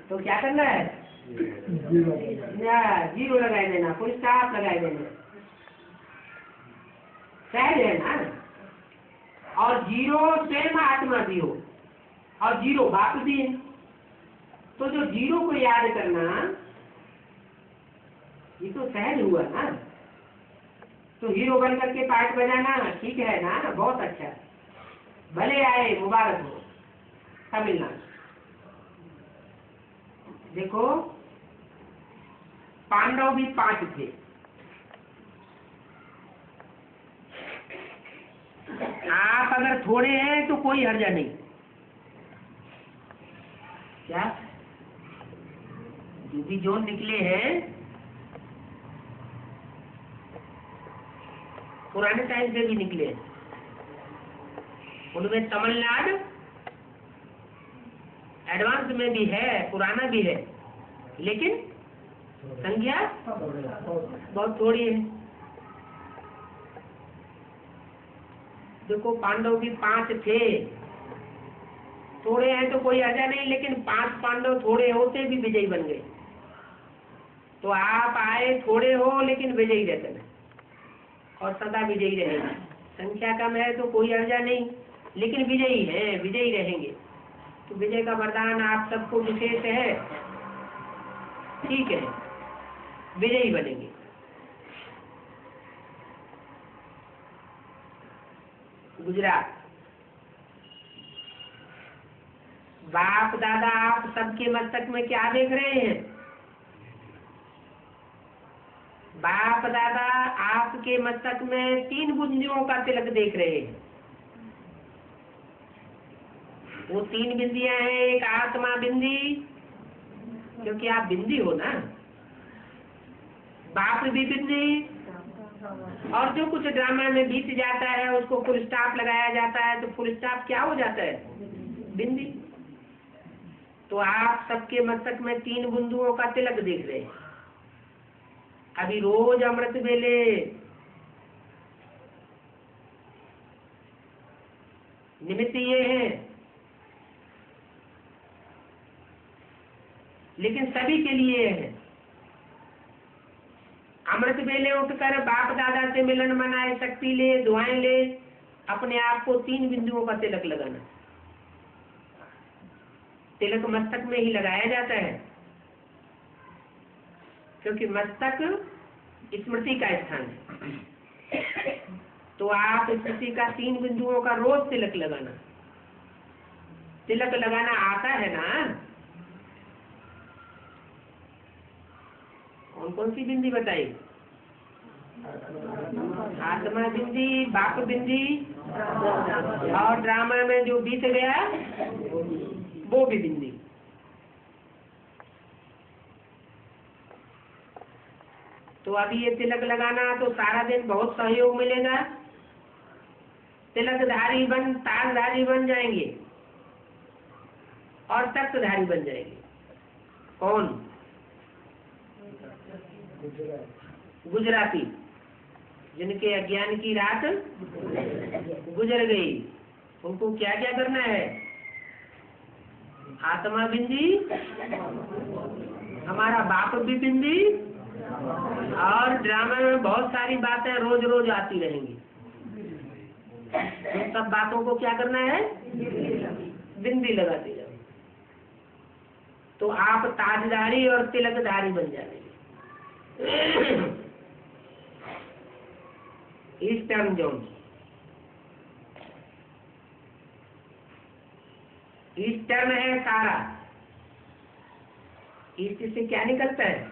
तो क्या करना है? जीरो लगाए देना, कोई स्टाफ लगाए देना, सहज है ना। और जीरो स्वयं आत्मा भी हो, और जीरो बाप भी है। तो जो जीरो को याद करना, ये तो सहज हुआ ना। तो हीरो बन करके पार्ट बजाना ठीक है ना, बहुत अच्छा। भले आए, मुबारक हो। तमिलनाडु देखो, पांडव भी 5 थे। आप अगर थोड़े हैं तो कोई हर्जा नहीं। क्या जो भी जोन निकले हैं पुराने टाइम से भी निकले हैं। उनमें तमिलनाडु एडवांस में भी है, पुराना भी है, लेकिन संख्या बहुत थोड़ी है। देखो पांडव भी 5 थे, थोड़े हैं तो कोई अर्जा नहीं, लेकिन 5 पांडव थोड़े होते भी विजयी बन गए। तो आप आए थोड़े हो लेकिन विजयी रहते और सदा विजयी रहेंगे। संख्या कम है तो कोई अर्जा नहीं, लेकिन विजयी है, विजयी रहेंगे। तो विजय का वरदान आप सबको विशेष है, ठीक है, विजयी बनेंगे। गुजरात, बाप दादा आप सबके मस्तक में क्या देख रहे हैं? बाप दादा आपके मस्तक में 3 बिंदियों का तिलक देख रहे हैं। वो 3 बिंदियां हैं। एक आत्मा बिंदी, क्योंकि आप बिंदी हो ना, बाप भी बिंदी, और जो कुछ ड्रामा में बीत जाता है उसको फुल स्टॉप लगाया जाता है, तो फुल स्टॉप क्या हो जाता है? बिंदी। तो आप सबके मस्तक में 3 बिंदुओं का तिलक देख रहे हैं। अभी रोज अमृत वेले निमित्त ये है, लेकिन सभी के लिए है। अमृत वेले उठकर बाप दादा से मिलन मनाए, शक्ति ले, दुआएं ले, अपने आप को 3 बिंदुओं का तिलक लगाना। तिलक मस्तक में ही लगाया जाता है, क्योंकि मस्तक स्मृति का स्थान है। तो आप स्मृति का 3 बिंदुओं का रोज तिलक लगाना। तिलक लगाना आता है ना? कौन कौन सी बिंदी बताई? आत्मा बिंदी, बाप बिंदी, और ड्रामा में जो बीत गया वो भी बिंदी। तो अभी ये तिलक लगाना तो सारा दिन बहुत सहयोग मिलेगा। तिलकधारी बन, ताजधारी बन जाएंगे और तख्तधारी बन जाएंगे। कौन? गुजराती, जिनके अज्ञान की रात गुजर गई। उनको क्या क्या करना है? आत्मा बिंदी, हमारा बाप भी बिंदी, और ड्रामा में बहुत सारी बातें रोज रोज आती रहेंगी। तो सब बातों को क्या करना है? बिंदी लगाते जाओ। तो आप ताजधारी और तिलकधारी बन जाएंगे। ईस्टर्न जोन, ईस्टर्न है सारा। ईस्ट से क्या निकलता है?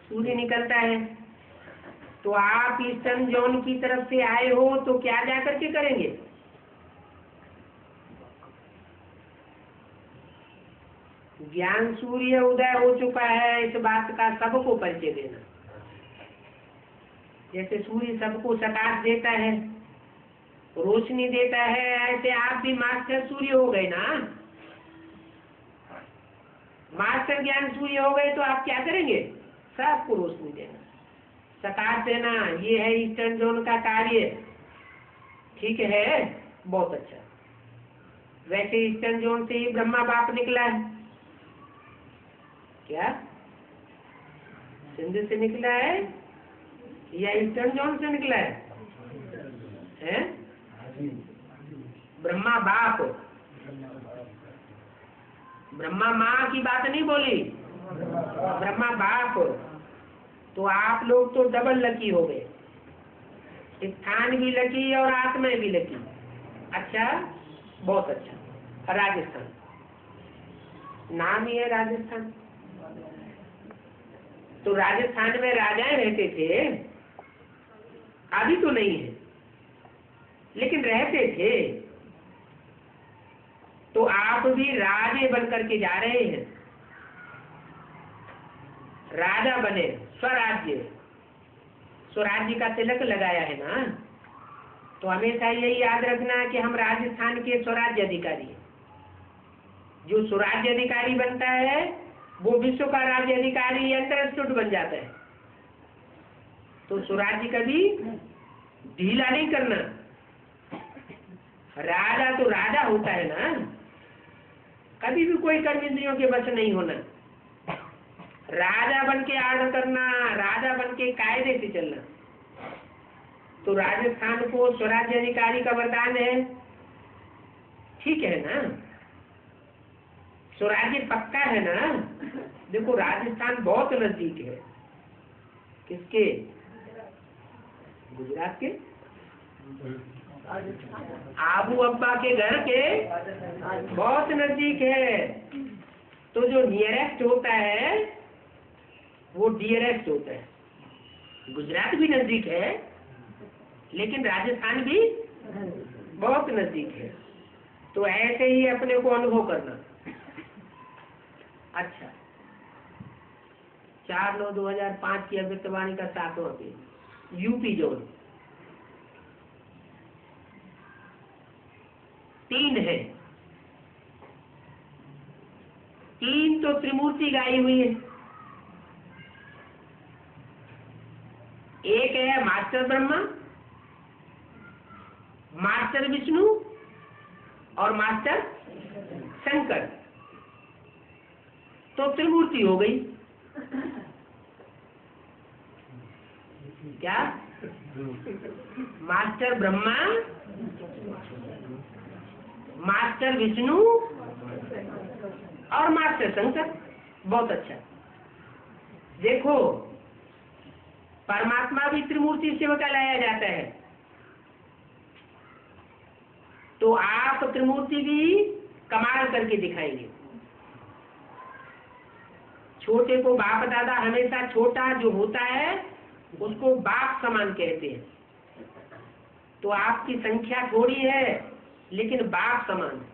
सूर्य निकलता है। तो आप ईस्टर्न जोन की तरफ से आए हो तो क्या जाकर के करेंगे? ज्ञान सूर्य उदय हो चुका है, इस बात का सबको परिचय देना। जैसे सूर्य सबको प्रकाश देता है, रोशनी देता है, ऐसे आप भी मास्टर सूर्य हो गए ना। मास्टर ज्ञान सूर्य हो गए तो आप क्या करेंगे? सबको रोशनी देना, प्रकाश देना। ये है ईस्टर्न जोन का कार्य। ठीक है, बहुत अच्छा। वैसे ईस्टर्न जोन से ही ब्रह्मा बाप निकला है। क्या सिंध से निकला है या ईस्टर्न जोन से निकला है? ब्रह्मा बाप, ब्रह्मा माँ की बात नहीं बोली, ब्रह्मा बाप। तो आप लोग तो डबल लकी हो गए, स्थान भी लकी और आत्मा भी लकी। अच्छा, बहुत अच्छा। राजस्थान, नाम ही है राजस्थान। तो राजस्थान में राजाएं रहते थे, अभी तो नहीं है, लेकिन रहते थे। तो आप भी राजे बन करके जा रहे हैं। राजा बने, स्वराज्य, स्वराज्य का तिलक लगाया है ना। तो हमेशा यही याद रखना कि हम राजस्थान के स्वराज्य अधिकारी हैं। जो स्वराज्य अधिकारी बनता है वो विश्व का राज्य अधिकारी अंडरस्टूड बन जाता है। तो स्वराज्य कभी ढीला नहीं करना। राजा तो राजा होता है ना, कभी भी कोई कर्म इंद्रियों के वश नहीं होना। राजा बन के आर्डर करना, राजा बन के कायदे से चलना। तो राजस्थान को स्वराज्य अधिकारी का वरदान है, ठीक है ना? स्वराज्य पक्का है ना? देखो राजस्थान बहुत नजदीक है। किसके? गुजरात के आबू अब्बा के घर के बहुत नजदीक है। तो जो नियरेस्ट होता है वो डियरेस्ट होता है। गुजरात भी नजदीक है लेकिन राजस्थान भी बहुत नजदीक है। तो ऐसे ही अपने को अनुभव करना। अच्छा, 4/9/2005 की अव्यक्तवाणी का 7वां पेज, यूपी जोन 3 है। 3 तो त्रिमूर्ति गाई हुई है। एक है मास्टर ब्रह्मा, मास्टर विष्णु और मास्टर शंकर। तो त्रिमूर्ति हो गई। क्या? मास्टर ब्रह्मा, मास्टर विष्णु और मास्टर शंकर। बहुत अच्छा। देखो परमात्मा भी त्रिमूर्ति से कहलाया जाता है। तो आप त्रिमूर्ति भी कमाल करके दिखाएंगे। छोटे को बाप दादा, हमेशा छोटा जो होता है उसको बाप समान कहते हैं। तो आपकी संख्या थोड़ी है लेकिन बाप समान।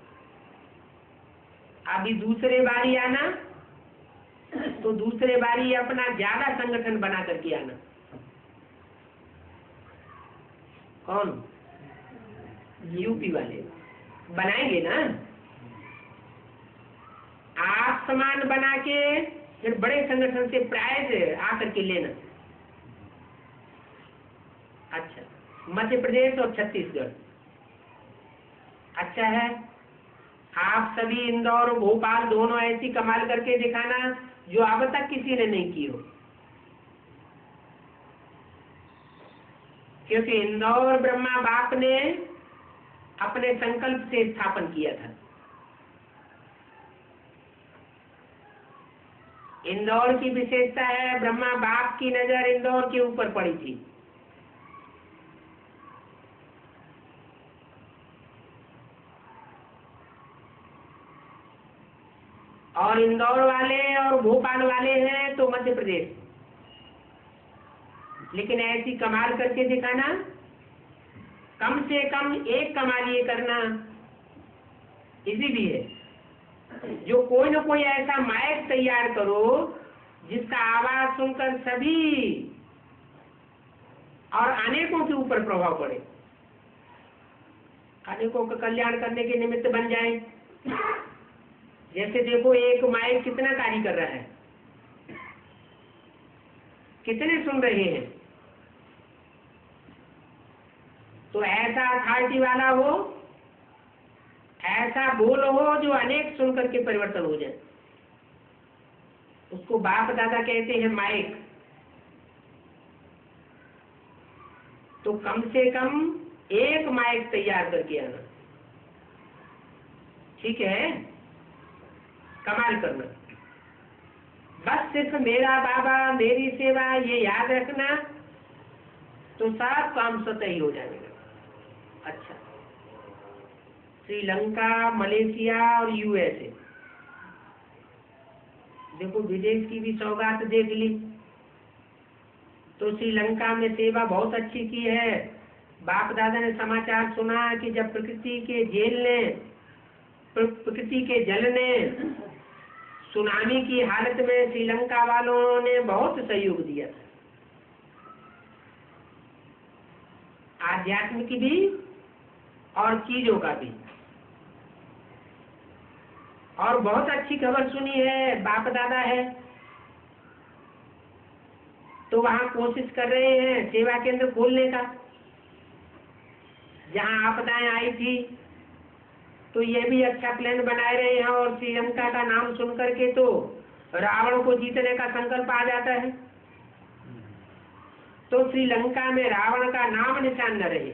अभी दूसरे बारी आना तो दूसरे बारी अपना ज्यादा संगठन बना करके आना। कौन? यूपी वाले बनाएंगे ना। आप समान बना के फिर बड़े संगठन से प्राइज आकर के लेना। अच्छा, मध्य प्रदेश और छत्तीसगढ़ अच्छा है। आप सभी इंदौर और भोपाल दोनों ऐसी कमाल करके दिखाना जो अब तक किसी ने नहीं की हो। क्योंकि इंदौर ब्रह्मा बाप ने अपने संकल्प से स्थापन किया था। इंदौर की विशेषता है, ब्रह्मा बाप की नजर इंदौर के ऊपर पड़ी थी। और इंदौर वाले और भोपाल वाले हैं तो मध्य प्रदेश। लेकिन ऐसी कमाल करके दिखाना, कम से कम एक कमाल ये करना इजी भी है। जो कोई ना कोई ऐसा माइक तैयार करो जिसका आवाज सुनकर सभी और अनेकों के ऊपर प्रभाव पड़े, अनेकों का कल्याण करने के निमित्त बन जाए। जैसे देखो एक माइक कितना कार्य कर रहा है, कितने सुन रहे हैं। तो ऐसा अथॉरिटी वाला हो, ऐसा बोल हो जो अनेक सुन करके परिवर्तन हो जाए, उसको बाप दादा कहते हैं माइक। तो कम से कम एक माइक तैयार करके आना, ठीक है? कमाल करना। बस सिर्फ मेरा बाबा मेरी सेवा ये याद रखना तो सब काम स्वतः ही हो जाएगा। अच्छा, श्रीलंका, मलेशिया और यूएसए, देखो विदेश की भी सौगात देख ली। तो श्रीलंका में सेवा बहुत अच्छी की है। बाप दादा ने समाचार सुना कि जब प्रकृति के जेल ने, प्रकृति के जल ने सुनामी की हालत में श्रीलंका वालों ने बहुत सहयोग दिया। आध्यात्म की भी और चीजों का भी। और बहुत अच्छी खबर सुनी है, बाप दादा है तो वहां कोशिश कर रहे हैं सेवा केंद्र खोलने का। जहां आपदाएं आई थी तो ये भी अच्छा प्लान बनाए रहे हैं, और श्रीलंका का नाम सुन करके तो रावण को जीतने का संकल्प आ जाता है। तो श्रीलंका में रावण का नाम निशान न रहे।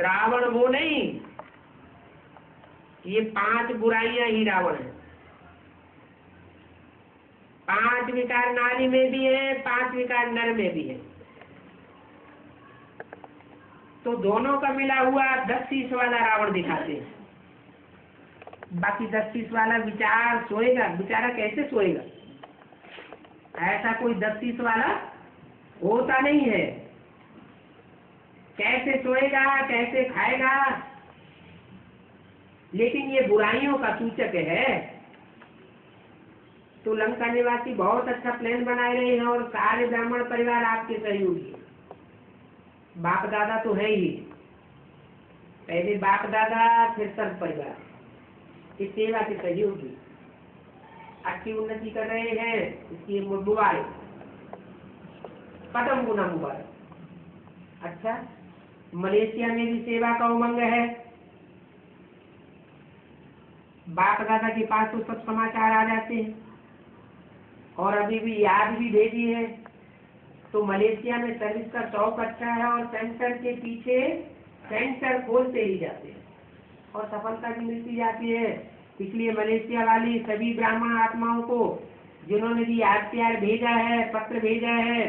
रावण वो नहीं, ये 5 बुराइयां ही रावण है। 5 विकार नारी में भी है, 5 विकार नर में भी है। तो दोनों का मिला हुआ 10 शीश वाला रावण दिखाते हैं। बाकी 10 शीश वाला विचार सोएगा, बेचारा कैसे सोएगा? ऐसा कोई 10 शीश वाला होता नहीं है। कैसे सोएगा, कैसे खाएगा? लेकिन ये बुराइयों का सूचक है। तो लंका निवासी बहुत अच्छा प्लान बनाए रहे हैं, और सारे ब्राह्मण परिवार आपके सहयोगी। बाप दादा तो है ही, पहले बाप दादा फिर सर्व परिवार, इस सेवा के सहयोगी अच्छी उन्नति कर रहे हैं। इसकी मुबारक, पदम गुना मुबारक। अच्छा, मलेशिया में भी सेवा का उमंग है। बाप दादा के पास तो सब समाचार आ जाते हैं, और अभी भी याद भी भेजी है। तो मलेशिया में सर्विस का शौक अच्छा है, और सेंटर के पीछे सेंटर खोलते ही जाते हैं, और सफलता भी मिलती जाती है। इसलिए मलेशिया वाली सभी ब्राह्मण आत्माओं को जिन्होंने भी याद प्यार भेजा है, पत्र भेजा है,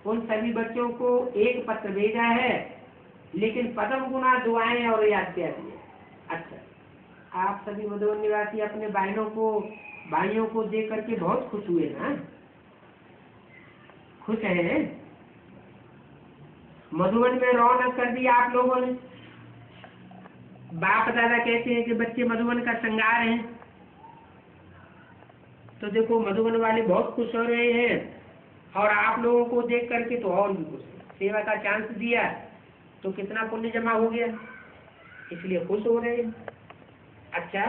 उन सभी बच्चों को एक पत्र भेजा है, लेकिन पदम गुना दुआएं और याद प्यार दिए। अच्छा, आप सभी मधुबन निवासी अपने भाइयों को देख करके बहुत खुश हुए ना? खुश हैं? मधुबन में रौनक कर दी आप लोगों ने। बाप दादा कहते हैं कि बच्चे मधुबन का श्रृंगार हैं। तो देखो, मधुबन वाले बहुत खुश हो रहे हैं, और आप लोगों को देख करके तो और भी खुश है। सेवा का चांस दिया तो कितना पुण्य जमा हो गया, इसलिए खुश हो रहे हैं। अच्छा,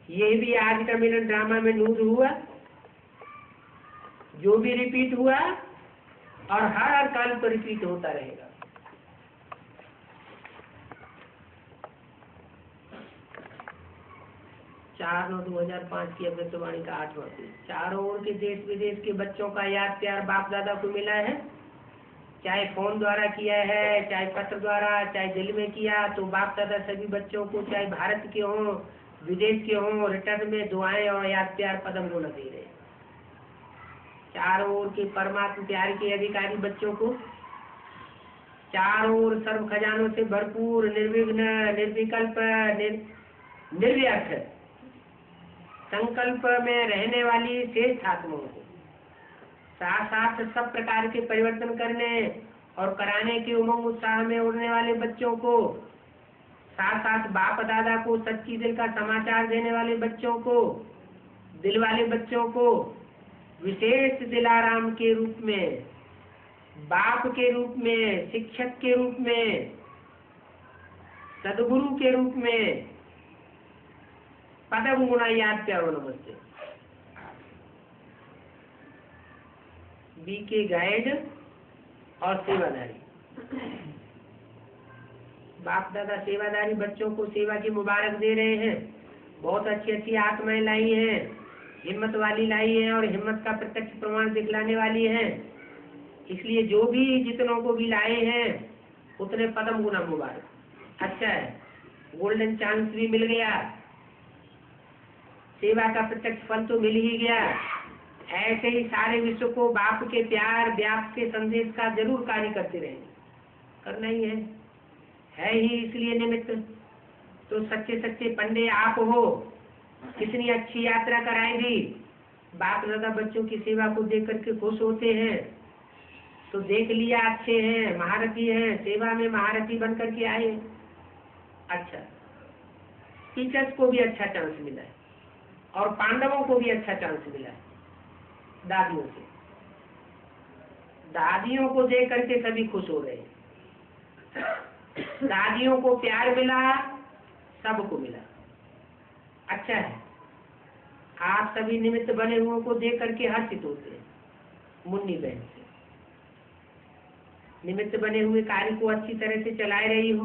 ये भी आज का मिलन ड्रामा में न्यूज हुआ, जो भी रिपीट हुआ, और हर काल पर रिपीट होता रहेगा। 4/9/2005 की अमृतवाणी का 8वां पेज। चारों ओर के देश विदेश के बच्चों का याद प्यार बाप दादा को मिला है। चाहे फोन द्वारा किया है, चाहे पत्र द्वारा, चाहे दिल में किया, तो बाप दादा सभी बच्चों को, चाहे भारत के हों विदेश के हों, रिटर्न में दुआएं और याद प्यार पदम गुना दे रहे हैं। चारों ओर के परमात्मा प्यार के अधिकारी बच्चों को, चारों ओर सर्व खजानों से भरपूर, निर्विघ्न, निर्विकल्प, निर्व्यर्थ संकल्प में रहने वाली श्रेष्ठ आत्माओं को, साथ साथ सब प्रकार के परिवर्तन करने और कराने के उमंग उत्साह में उड़ने वाले बच्चों को, साथ साथ बाप दादा को सच्ची दिल का समाचार देने वाले बच्चों को, दिल वाले बच्चों को विशेष दिलाराम के रूप में, बाप के रूप में, शिक्षक के रूप में, सदगुरु के रूप में पदम गुना याद प्यारो नमस्ते। बी के गाइड और सेवादारी। बाप दादा सेवादारी बच्चों को सेवा की मुबारक दे रहे हैं। बहुत अच्छी अच्छी आत्माएं लाई हैं, हिम्मत वाली लाई हैं, और हिम्मत का प्रत्यक्ष प्रमाण दिखलाने वाली हैं। इसलिए जो भी जितनों को भी लाए हैं उतने पदम गुना मुबारक। अच्छा है, गोल्डन चांस भी मिल गया, सेवा का प्रत्यक्ष फल तो मिल ही गया। ऐसे ही सारे विश्व को बाप के प्यार, व्याप के संदेश का जरूर कार्य करते रहेंगे, करना ही है ही इसलिए निमित्त। तो सच्चे सच्चे पंडे आप हो, कितनी अच्छी यात्रा कराएगी। बाप दादा बच्चों की सेवा को देख करके खुश होते हैं। तो देख लिया, अच्छे हैं, महारथी हैं, सेवा में महारथी बन करके आए। अच्छा, टीचर्स को भी अच्छा चांस मिला है, और पांडवों को भी अच्छा चांस मिला है दादियों से। दादियों को देख करके सभी खुश हो रहे हैं। दादियों को प्यार मिला, सबको मिला, अच्छा है। आप सभी निमित्त बने हुओं को देख करके हर्षित होते हैं। मुन्नी बहन से निमित्त बने हुए कार्य को अच्छी तरह से चला रही हो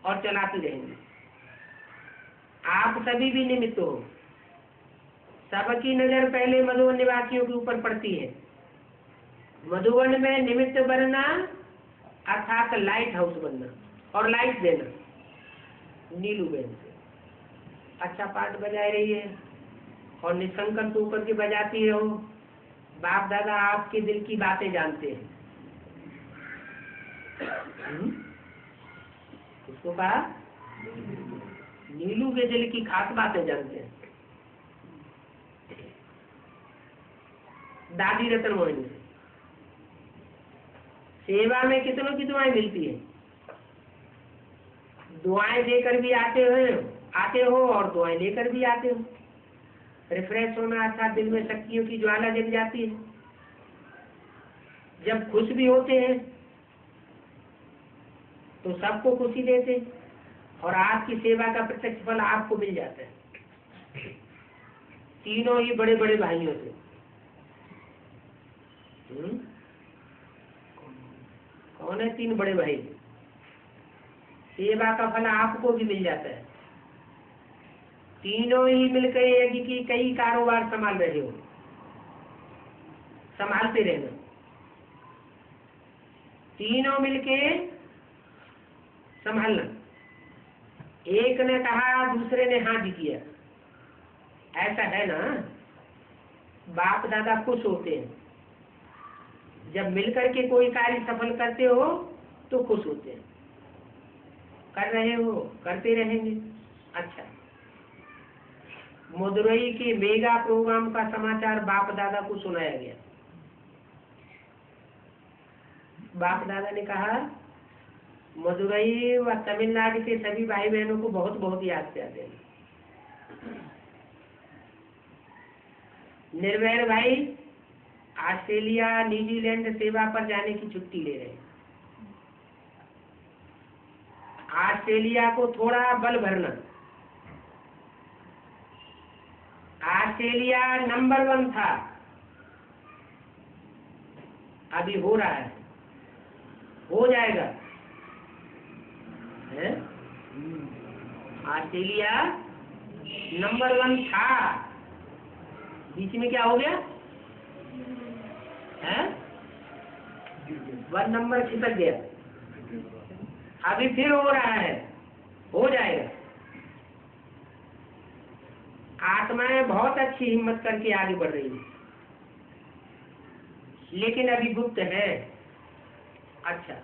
और चलाती रहेंगे। आप सभी भी निमित्त हो। सबकी नजर पहले मधुवन निवासियों के ऊपर पड़ती है। मधुवन में निमित्त बनना अर्थात लाइट हाउस बनना और लाइट देना। नीलू बहन से अच्छा पाठ बजा रही है और निसंकल्प होकर के बजाती हो। बाप दादा आपके दिल की बातें जानते हैं। उसको कहा नीलू के दिल की खास बातें जानते हैं। दादी रतन मोहिनी से सेवा में कितनों की दुआएं मिलती है। दुआएं देकर भी आते हो और दुआएं लेकर भी आते हो। रिफ्रेश होना अर्थात दिल में शक्तियों की ज्वाला जग जाती है। जब खुश भी होते हैं तो सबको खुशी देते हैं और आपकी सेवा का प्रत्यक्ष फल आपको मिल जाता है। तीनों ही बड़े बड़े भाइयों से कौन है? तीन बड़े भाई। सेवा का फल आपको भी मिल जाता है। तीनों ही मिलकर यज्ञ की कई कारोबार संभाल रहे हो, संभालते रहना। तीनों मिलके संभालना। एक ने कहा दूसरे ने हाँ जी किया, ऐसा है ना। बाप दादा खुश होते हैं जब मिलकर के कोई कार्य सफल करते हो तो खुश होते हैं। कर रहे हो, करते रहेंगे। अच्छा, मदुरई के मेगा प्रोग्राम का समाचार बाप दादा को सुनाया गया। बाप दादा ने कहा मदुरई व तमिलनाडु के सभी भाई बहनों को बहुत बहुत याद करते हैं। निर्वैर भाई ऑस्ट्रेलिया न्यूजीलैंड सेवा पर जाने की छुट्टी ले रहे हैं। ऑस्ट्रेलिया को थोड़ा बल भरना। ऑस्ट्रेलिया नंबर 1 था, अभी हो रहा है, हो जाएगा है? ऑस्ट्रेलिया नंबर 1 था, बीच में क्या हो गया है? 1 नंबर खिसक गया, अभी फिर हो रहा है, हो जाएगा। आत्माएं बहुत अच्छी हिम्मत करके आगे बढ़ रही है, लेकिन अभी गुप्त है। अच्छा,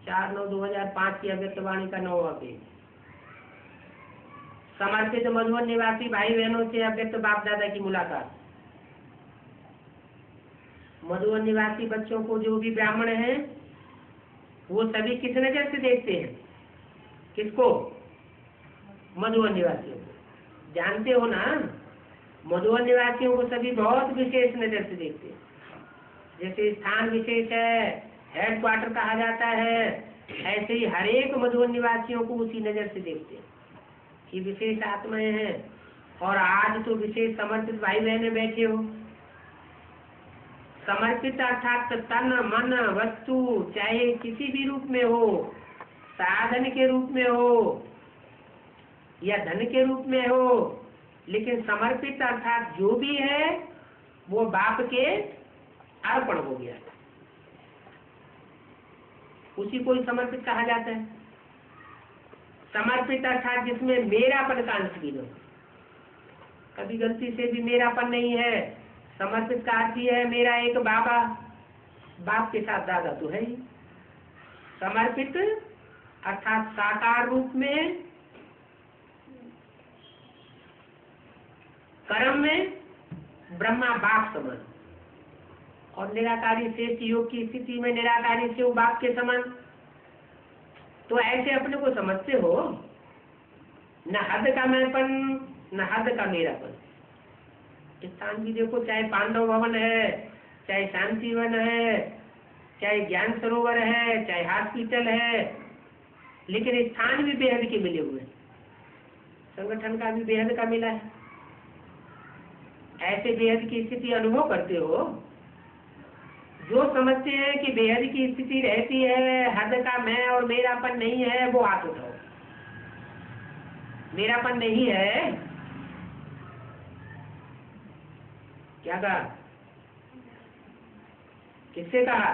4/9/2005 की अव्यक्तवाणी का 9वां पेज। समर्पित मधुवन निवासी भाई बहनों से अव्यक्त बाप दादा की मुलाकात। मधुवन निवासी बच्चों को जो भी ब्राह्मण हैं वो सभी किस नजर से देखते हैं? किसको? मधुवन निवासियों को। जानते हो ना, मधुवन निवासियों को सभी बहुत विशेष नजर से देखते हैं। जैसे स्थान विशेष है, हेडक्वार्टर कहा जाता है, ऐसे ही हर एक मधुवन निवासियों को उसी नजर से देखते हैं कि विशेष आत्माएं हैं। और आज तो विशेष समर्पित भाई बहने बैठे हो। समर्पित अर्थात तन मन वस्तु चाहे किसी भी रूप में हो, साधन के रूप में हो या धन के रूप में हो, लेकिन समर्पित अर्थात जो भी है वो बाप के अर्पण हो गया, उसी को ही समर्पित कहा जाता है। समर्पित अर्थात जिसमें मेरापन का अंश भी हो, कभी गलती से भी मेरापन नहीं है। समर्पित का अर्थ है मेरा एक बाबा, बाप के साथ दादा तो है ही। समर्पित अर्थात साकार रूप में, कर्म में ब्रह्मा बाप समान, और निराकारी से योग की स्थिति में निराकारी से वो बाप के समान। तो ऐसे अपने को समझते हो, न हद का मैंपन न हद का मेरापन। स्थान भी देखो, चाहे पांडव भवन है, चाहे शांतिवन है, चाहे ज्ञान सरोवर है, चाहे हॉस्पिटल है, लेकिन स्थान भी बेहद के मिले हुए, संगठन का भी बेहद का मिला है। ऐसे बेहद की स्थिति अनुभव करते हो? जो समझते हैं कि बेहद की स्थिति रहती है, हद का मैं और मेरापन नहीं है, वो हाथ उठाओ। मेरापन नहीं है, क्या कहा? किससे कहा?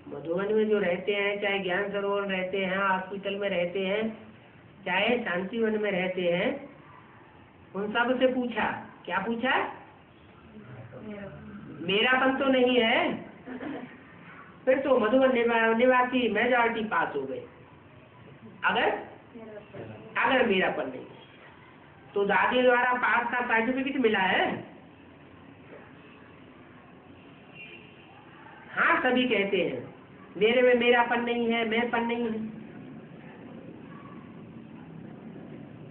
मधुबन में जो रहते हैं, चाहे ज्ञान सरोवर रहते हैं, हॉस्पिटल में रहते हैं, चाहे शांतिवन में रहते हैं, उन सब से पूछा, क्या पूछा? मेरापन तो नहीं है? फिर तो मधुबन निवासी मेजॉरिटी पास हो गए। अगर मेरापन नहीं, तो दादी द्वारा पास का सर्टिफिकेट मिला है। हाँ, सभी कहते हैं मेरे में मेरापन नहीं है, मैंपन नहीं है।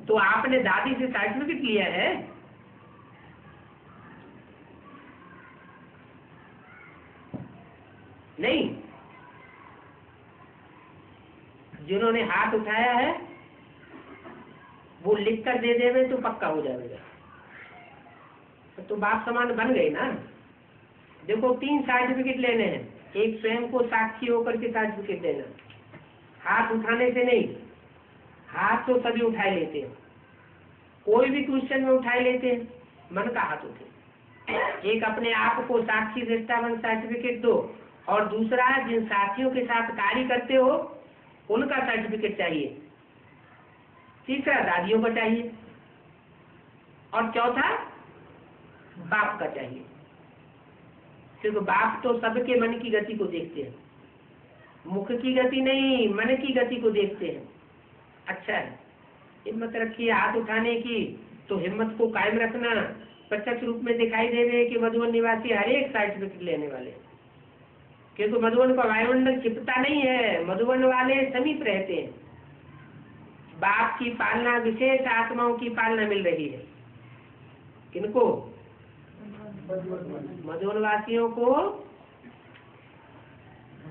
तो आपने दादी से सर्टिफिकेट लिया है? नहीं। जिन्होंने हाथ उठाया है वो लिख कर दे देवे तो पक्का हो जाएगा, तो बाप समान बन गए ना। देखो, 3 सर्टिफिकेट लेने हैं। एक स्वयं को साक्षी होकर के सर्टिफिकेट देना, हाथ उठाने से नहीं। हाथ तो सभी उठाए लेते हैं, कोई भी क्वेश्चन में उठाए लेते हैं, मन का हाथ उठे। एक अपने आप को साक्षी दृष्टावन सर्टिफिकेट दो, और दूसरा जिन साथियों के साथ कार्य करते हो उनका सर्टिफिकेट चाहिए। तीसरा दादियों का चाहिए, और चौथा बाप का चाहिए, क्योंकि बाप तो सबके मन की गति को देखते हैं, मुख की गति नहीं, मन की गति को देखते हैं। अच्छा है, हिम्मत रखिए हाथ उठाने की, तो हिम्मत को कायम रखना। प्रत्यक्ष रूप में दिखाई दे रहे कि मधुबन निवासी हर एक सर्टिफिकेट लेने वाले, क्योंकि मधुबन का वायुमंडल छिपता नहीं है, मधुबन वाले समीप रहते हैं। बाप की पालना, विशेष आत्माओं की पालना मिल रही है। किनको? मधुबन वासियों को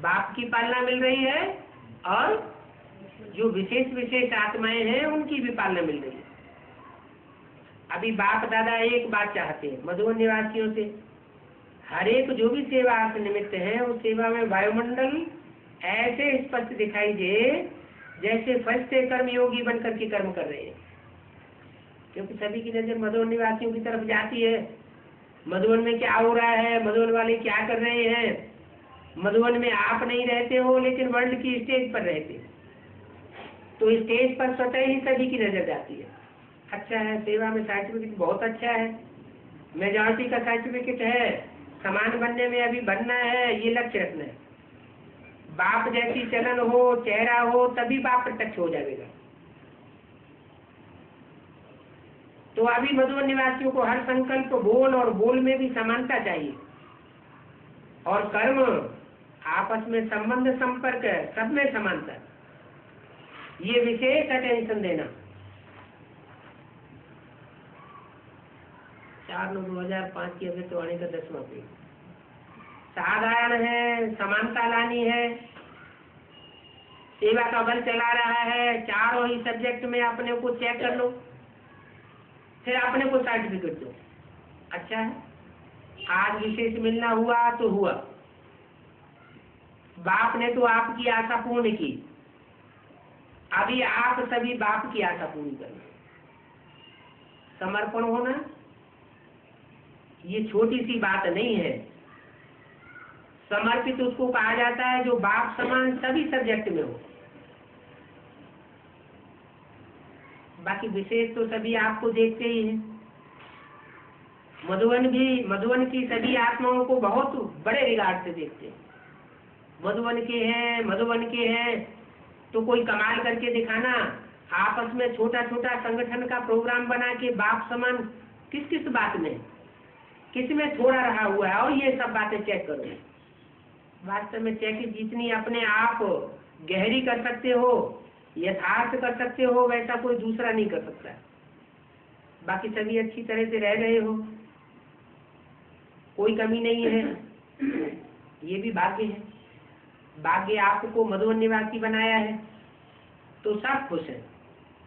बाप की पालना मिल रही है, और जो विशेष विशेष आत्माएं हैं उनकी भी पालना मिल रही है। अभी बाप दादा एक बात चाहते हैं मधुबन निवासियों से, हर एक जो भी सेवा आप निमित्त है उस सेवा में वायुमंडल ऐसे स्पष्ट दिखाई दे जैसे फर्स्ट कर्म योगी बनकर के कर्म कर रहे हैं। क्योंकि सभी की नजर मधुबन निवासियों की तरफ जाती है, मधुबन में क्या हो रहा है, मधुबन वाले क्या कर रहे हैं। मधुबन में आप नहीं रहते हो, लेकिन वर्ल्ड की स्टेज पर रहते, तो स्टेज पर स्वतः ही सभी की नजर जाती है। अच्छा है, सेवा में सर्टिफिकेट बहुत अच्छा है, मेजॉरिटी का सर्टिफिकेट है, समान बनने में अभी बनना है, ये लक्ष्य रखना है। बाप जैसी चलन हो, चेहरा हो, तभी बाप प्रत्यक्ष हो जाएगा। तो अभी मधुबन निवासियों को हर संकल्प, बोल और बोल में भी समानता चाहिए, और कर्म, आपस में संबंध, संपर्क, सब में समानता, ये विशेष अटेंशन देना। 4/9/2005 की अभिव्यक्तवाणी का 10वां पेज। साधारण है, समानता लानी है, सेवा का बल चला रहा है, चारों ही सब्जेक्ट में अपने को चेक कर लो, फिर अपने को सर्टिफिकेट दो। अच्छा है, आज विशेष मिलना हुआ तो हुआ, बाप ने तो आपकी आशा पूर्ण की, अभी आप सभी बाप की आशा पूरी करें। समर्पण होना ये छोटी सी बात नहीं है। समर्पित उसको कहा जाता है जो बाप समान सभी सब्जेक्ट में हो। बाकी विशेष तो सभी आपको देखते ही हैं। मधुबन की सभी आत्माओं को बहुत बड़े रिगार्ड से देखते हैं। मधुबन के हैं तो कोई कमाल करके दिखाना, आपस में छोटा छोटा संगठन का प्रोग्राम बना के बाप समान किस किस बात में, किस में थोड़ा रहा हुआ है, और ये सब बातें चेक करो। वास्तव में चेक जितनी अपने आप गहरी कर सकते हो, यथार्थ कर सकते हो, वैसा कोई दूसरा नहीं कर सकता। बाकी सभी अच्छी तरह से रह रहे हो, कोई कमी नहीं है, ये भी भाग्य है। भाग्य आपको मधुवन निवासी बनाया है तो सब खुश हैं।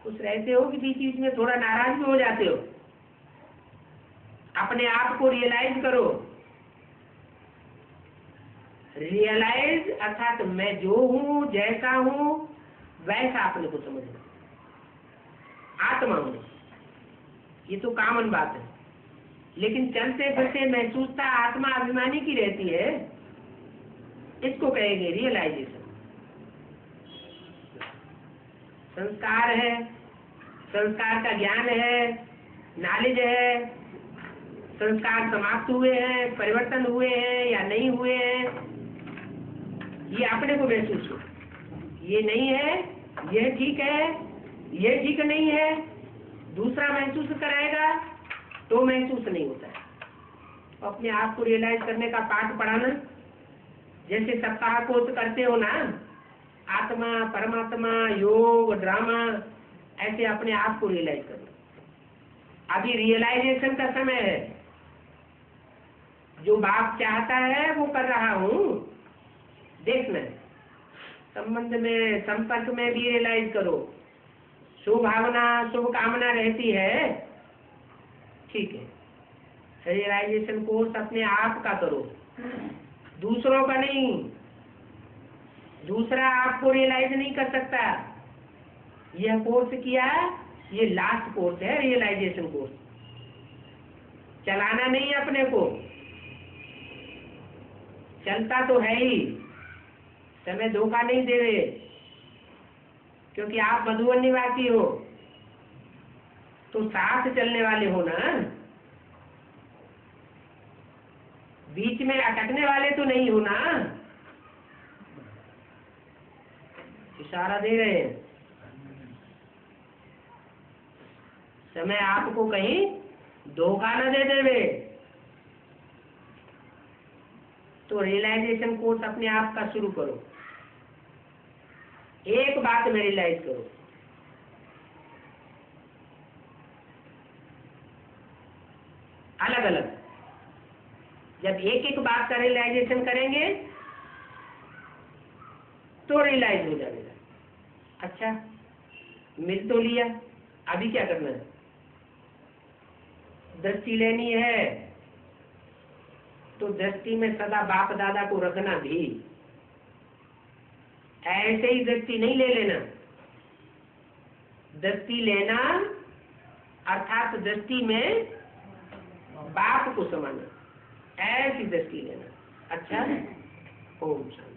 खुश रहते हो कि बीच बीच में थोड़ा नाराज भी हो जाते हो? अपने आप को रियलाइज करो। रियलाइज अर्थात मैं जो हूँ, जैसा हूँ वैसा अपने को समझना, आत्मा हूँ। ये तो कॉमन बात है, लेकिन चलते फिरते महसूसता आत्मा अभिमानी की रहती है, इसको कहेंगे रियलाइजेशन। संस्कार है, संस्कार का ज्ञान है, नॉलेज है, संस्कार समाप्त हुए हैं, परिवर्तन हुए हैं या नहीं हुए हैं, ये अपने को महसूस हो। ये नहीं है, यह ठीक है, यह ठीक नहीं है, दूसरा महसूस कराएगा तो महसूस नहीं होता है। तो अपने आप को रियलाइज करने का पाठ पढ़ाना, जैसे सप्ताह को करते हो ना, आत्मा, परमात्मा, योग, ड्रामा, ऐसे अपने आप को रियलाइज करना। अभी रियलाइजेशन का समय है। जो बाप चाहता है वो कर रहा हूँ, देखना। संबंध में, संपर्क में भी रियलाइज करो। शुभ भावना, शुभ कामना रहती है, ठीक है। रियलाइजेशन कोर्स अपने आप का करो, दूसरों का नहीं। दूसरा आपको रियलाइज नहीं कर सकता। यह कोर्स किया, ये लास्ट कोर्स है, रियलाइजेशन कोर्स। चलाना नहीं अपने को, चलता तो है ही, समय धोखा नहीं दे रहे, क्योंकि आप मधुवन निवासी हो तो साथ चलने वाले हो ना, बीच में अटकने वाले तो नहीं हो ना। इशारा दे रहे हैं, समय आपको कहीं धोखा न दे देवे। तो रियलाइजेशन कोर्स अपने आप का शुरू करो। एक बात में रियलाइज करो, अलग अलग। जब एक एक बात का रियलाइजेशन करेंगे तो रियलाइज हो जाएगा। अच्छा, मिल तो लिया, अभी क्या करना है? दृष्टि लेनी है तो दृष्टि में सदा बाप दादा को रखना भी। ऐसे ही दृष्टि नहीं ले लेना। दृष्टि लेना अर्थात दृष्टि में बाप को समाना, ऐसी दृष्टि लेना। अच्छा, ओम शांति।